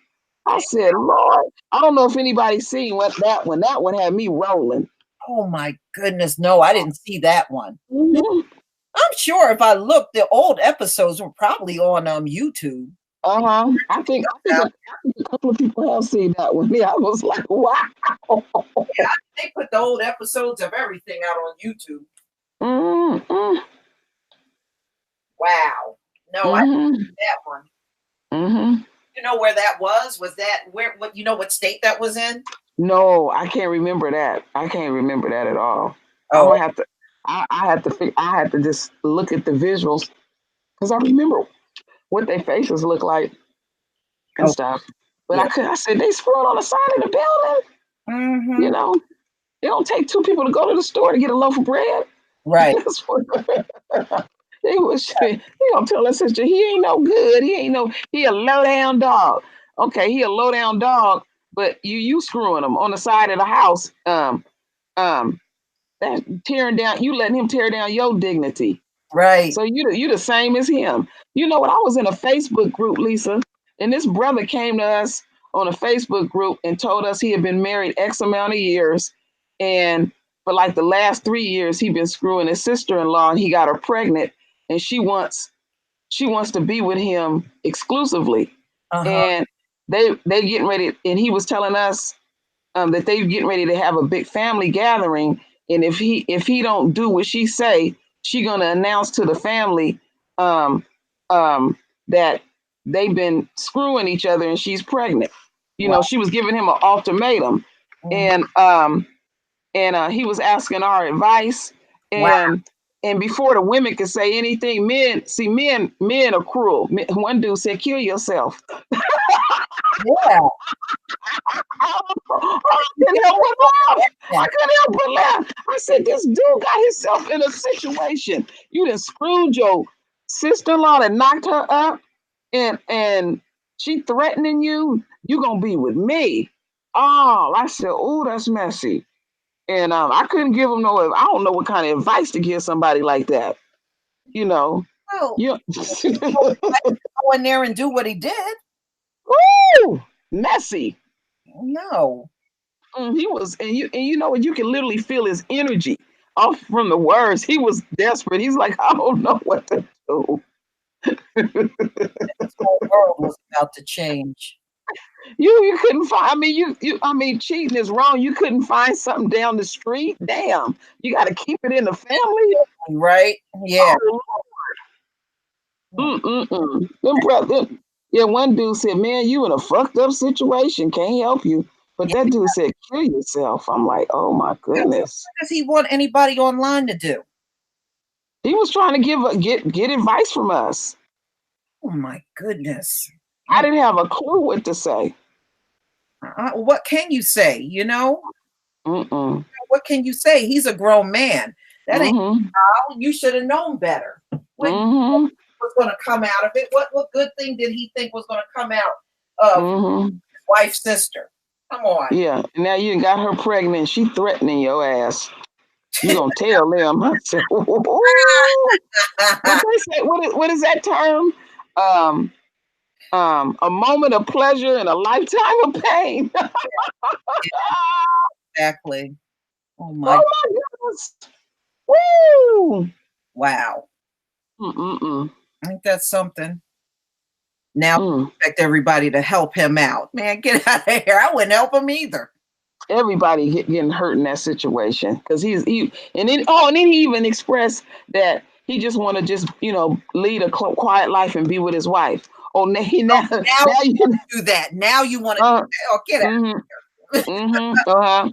B: I said, Lord, I don't know if anybody's seen that one. That one had me rolling.
A: Oh my goodness. No, I didn't see that one.
B: Mm-hmm.
A: I'm sure if I looked, the old episodes were probably on YouTube.
B: Uh-huh. I think a couple of people have seen that one. Yeah, I was like, wow.
A: Yeah, they put the old episodes of everything out on YouTube.
B: Mm-hmm.
A: Wow. No, I didn't see that one.
B: Mm-hmm.
A: You know where that was? Was that what you know what state that was in?
B: No, I can't remember that. I can't remember that at all.
A: Oh.
B: I'm gonna have to I had to just look at the visuals because I remember what their faces look like and stuff. But I said they screwed on the side of the building.
A: Mm-hmm.
B: You know, it don't take two people to go to the store to get a loaf of bread.
A: Right.
B: He gonna tell us sister he ain't no good. He a low down dog. Okay, he a low down dog, but you screwing him on the side of the house. Tearing down, you letting him tear down your dignity.
A: Right.
B: So you the same as him. You know what? I was in a Facebook group, Lisa, and this brother came to us on a Facebook group and told us he had been married X amount of years, and for like the last 3 years, he been screwing his sister-in-law, and he got her pregnant, and she wants to be with him exclusively. And they getting ready, and he was telling us that they getting ready to have a big family gathering, and if he don't do what she say, she gonna announce to the family that they've been screwing each other and she's pregnant. You know, she was giving him an ultimatum, and he was asking our advice, and before the women could say anything, men are cruel. One dude said, "Kill yourself."
A: Yeah.
B: I couldn't help but laugh. I said, "This dude got himself in a situation. You done screwed your sister-in-law and knocked her up, and she threatening you. You gonna be with me." Oh, I said, "Oh, that's messy." And I couldn't give him I don't know what kind of advice to give somebody like that. You know.
A: Well,
B: Yeah.
A: go in there and do what he did.
B: Woo! Messy.
A: No.
B: He was, and you know what? You can literally feel his energy off from the words. He was desperate. He's like, I don't know what to do.
A: This whole world was about to change.
B: You couldn't find. I mean, cheating is wrong. You couldn't find something down the street. Damn, you got to keep it in the family,
A: right? Yeah.
B: Oh, Them brother, yeah. One dude said, "Man, you in a fucked up situation. Can't help you." But that dude said, "Kill yourself." I'm like, oh my goodness.
A: What does he want anybody online to do?
B: He was trying to get advice from us.
A: Oh my goodness.
B: I didn't have a clue what to say.
A: What can you say? You know?
B: Mm-mm.
A: What can you say? He's a grown man. That ain't how you should have known better. What was going to come out of it? What good thing did he think was going to come out of his wife's sister? Come on.
B: Yeah. Now you got her pregnant. She threatening your ass. You gonna tell them? I said, what they say? What is that term? A moment of pleasure and a lifetime of pain.
A: Exactly. Oh my
B: goodness. Woo!
A: Wow. Ain't that something? Now expect everybody to help him out. Man, get out of here. I wouldn't help him either.
B: Everybody getting hurt in that situation because and then he even expressed that he just want to lead a quiet life and be with his wife. Oh, now you want
A: to do that. Now you want to get out.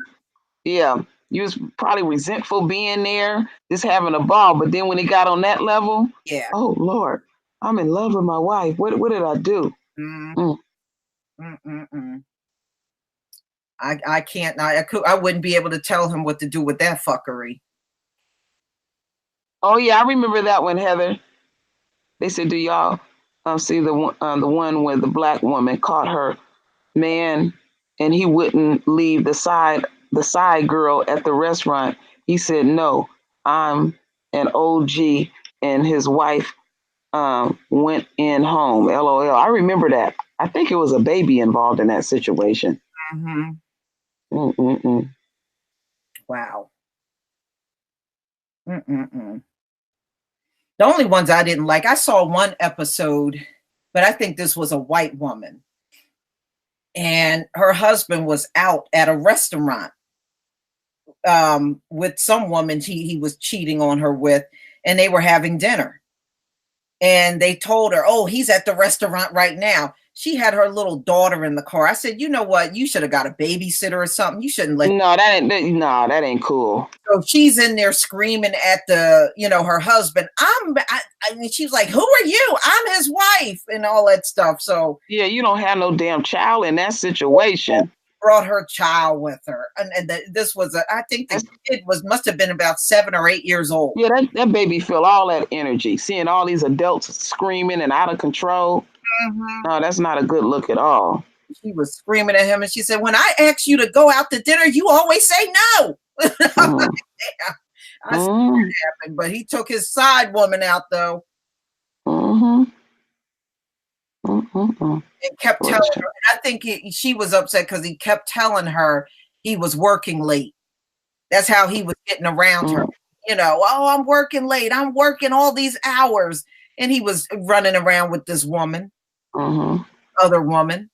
B: Yeah, you was probably resentful being there, just having a ball. But then when it got on that level, oh Lord, I'm in love with my wife. What did I do?
A: I can't. I wouldn't be able to tell him what to do with that fuckery.
B: Oh yeah, I remember that one, Heather. They said, "Do y'all see the one where the black woman caught her man and he wouldn't leave the side girl at the restaurant? He said, no, I'm an OG, and his wife went in home. LOL. I remember that. I think it was a baby involved in that situation.
A: Wow. The only ones I didn't like, I saw one episode, but I think this was a white woman. And her husband was out at a restaurant with some woman he was cheating on her with, and they were having dinner. And they told her, oh, he's at the restaurant right now. She had her little daughter in the car. I said, you know what? You should have got a babysitter or something. You shouldn't let.
B: No, that ain't cool.
A: So she's in there screaming at her husband. I mean, she was like, who are you? I'm his wife and all that stuff. So
B: yeah, you don't have no damn child in that situation.
A: Brought her child with her, and this was I think the kid must have been about 7 or 8 years old.
B: Yeah, that baby feel all that energy, seeing all these adults screaming and out of control. No, that's not a good look at all.
A: She was screaming at him, and she said, when I ask you to go out to dinner, you always say no. I'm like, yeah, I see that happen, but he took his side woman out though. And kept telling her, and I think she was upset because he kept telling her he was working late. That's how he was getting around her. You know, oh, I'm working late. I'm working all these hours. And he was running around with this woman, other woman.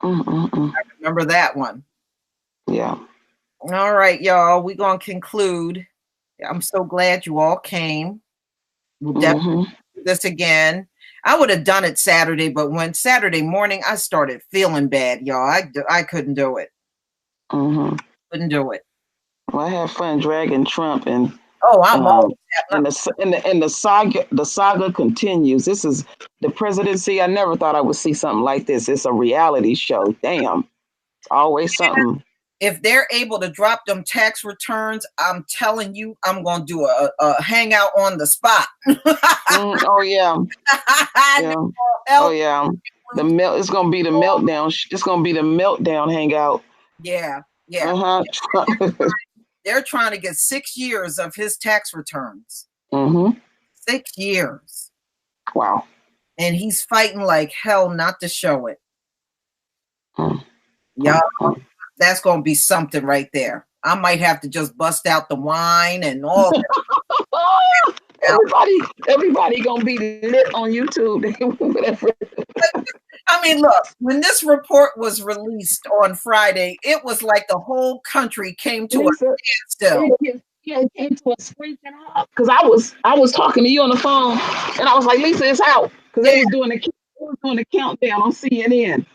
A: I remember that one.
B: Yeah.
A: All right, y'all. We're going to conclude. I'm so glad you all came. We'll definitely do this again. I would have done it Saturday, but when Saturday morning, I started feeling bad, y'all. I couldn't do it. Couldn't do it.
B: Well, I had fun dragging Trump, and
A: I'm all
B: and the saga continues. This is the presidency. I never thought I would see something like this. It's a reality show. Damn, it's always something.
A: If they're able to drop them tax returns, I'm telling you, I'm gonna do a hangout on the spot.
B: Oh yeah. Oh yeah. It's gonna be the meltdown. It's gonna be the meltdown hangout.
A: Yeah. They're trying to get 6 years of his tax returns. 6 years.
B: Wow.
A: And he's fighting like hell not to show it. Yeah, that's gonna be something right there. I might have to just bust out the wine and all that.
B: Everybody gonna be lit on YouTube.
A: I mean, look, when this report was released on Friday, it was like the whole country came to a standstill.
B: Yeah, it came to a screeching halt. Because I was talking to you on the phone, and I was like, Lisa, it's out. Because they was doing the countdown on CNN.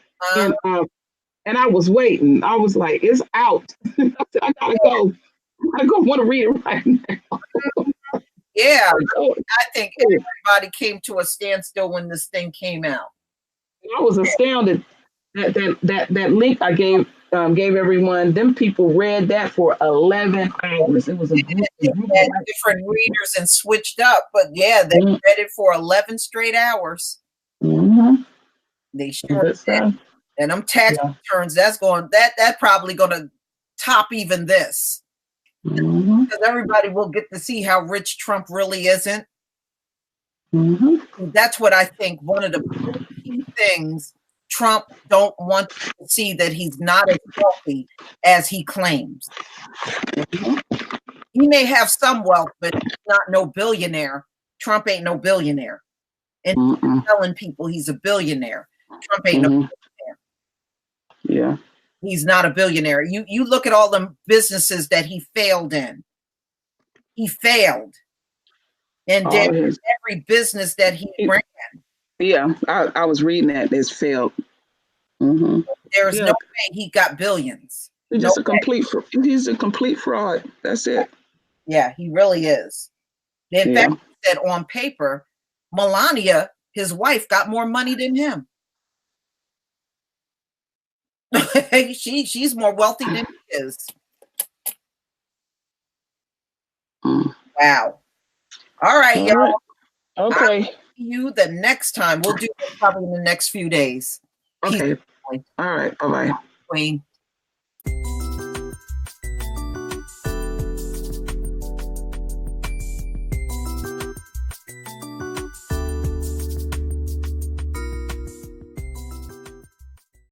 B: And I was waiting. I was like, it's out. I said, I gotta go. I want to read it right now.
A: Yeah, I think everybody came to a standstill when this thing came out.
B: I was astounded that link I gave everyone. Them people read that for 11 hours. It was a group
A: of different readers and switched up, but yeah, they read it for 11 straight hours. They sure did. And them tax returns, that's probably going to top even this. Because everybody will get to see how rich Trump really isn't. That's what I think one of the key things Trump don't want to see, that he's not as wealthy as he claims. He may have some wealth, but he's not no billionaire. Trump ain't no billionaire. And he's telling people he's a billionaire. Trump ain't no billionaire.
B: Yeah.
A: He's not a billionaire. You look at all the businesses that he failed in. He failed. And every business that he ran.
B: Yeah, I was reading that. It's failed.
A: There's no way he got billions.
B: He's a complete fraud. That's it.
A: Yeah, he really is. In fact, he said on paper, Melania, his wife, got more money than him. She's more wealthy than he is. Wow. All right, y'all.
B: Okay.
A: I'll see you the next time. We'll do it probably in the next few days.
B: Okay. All right. Bye-bye.
A: Queen.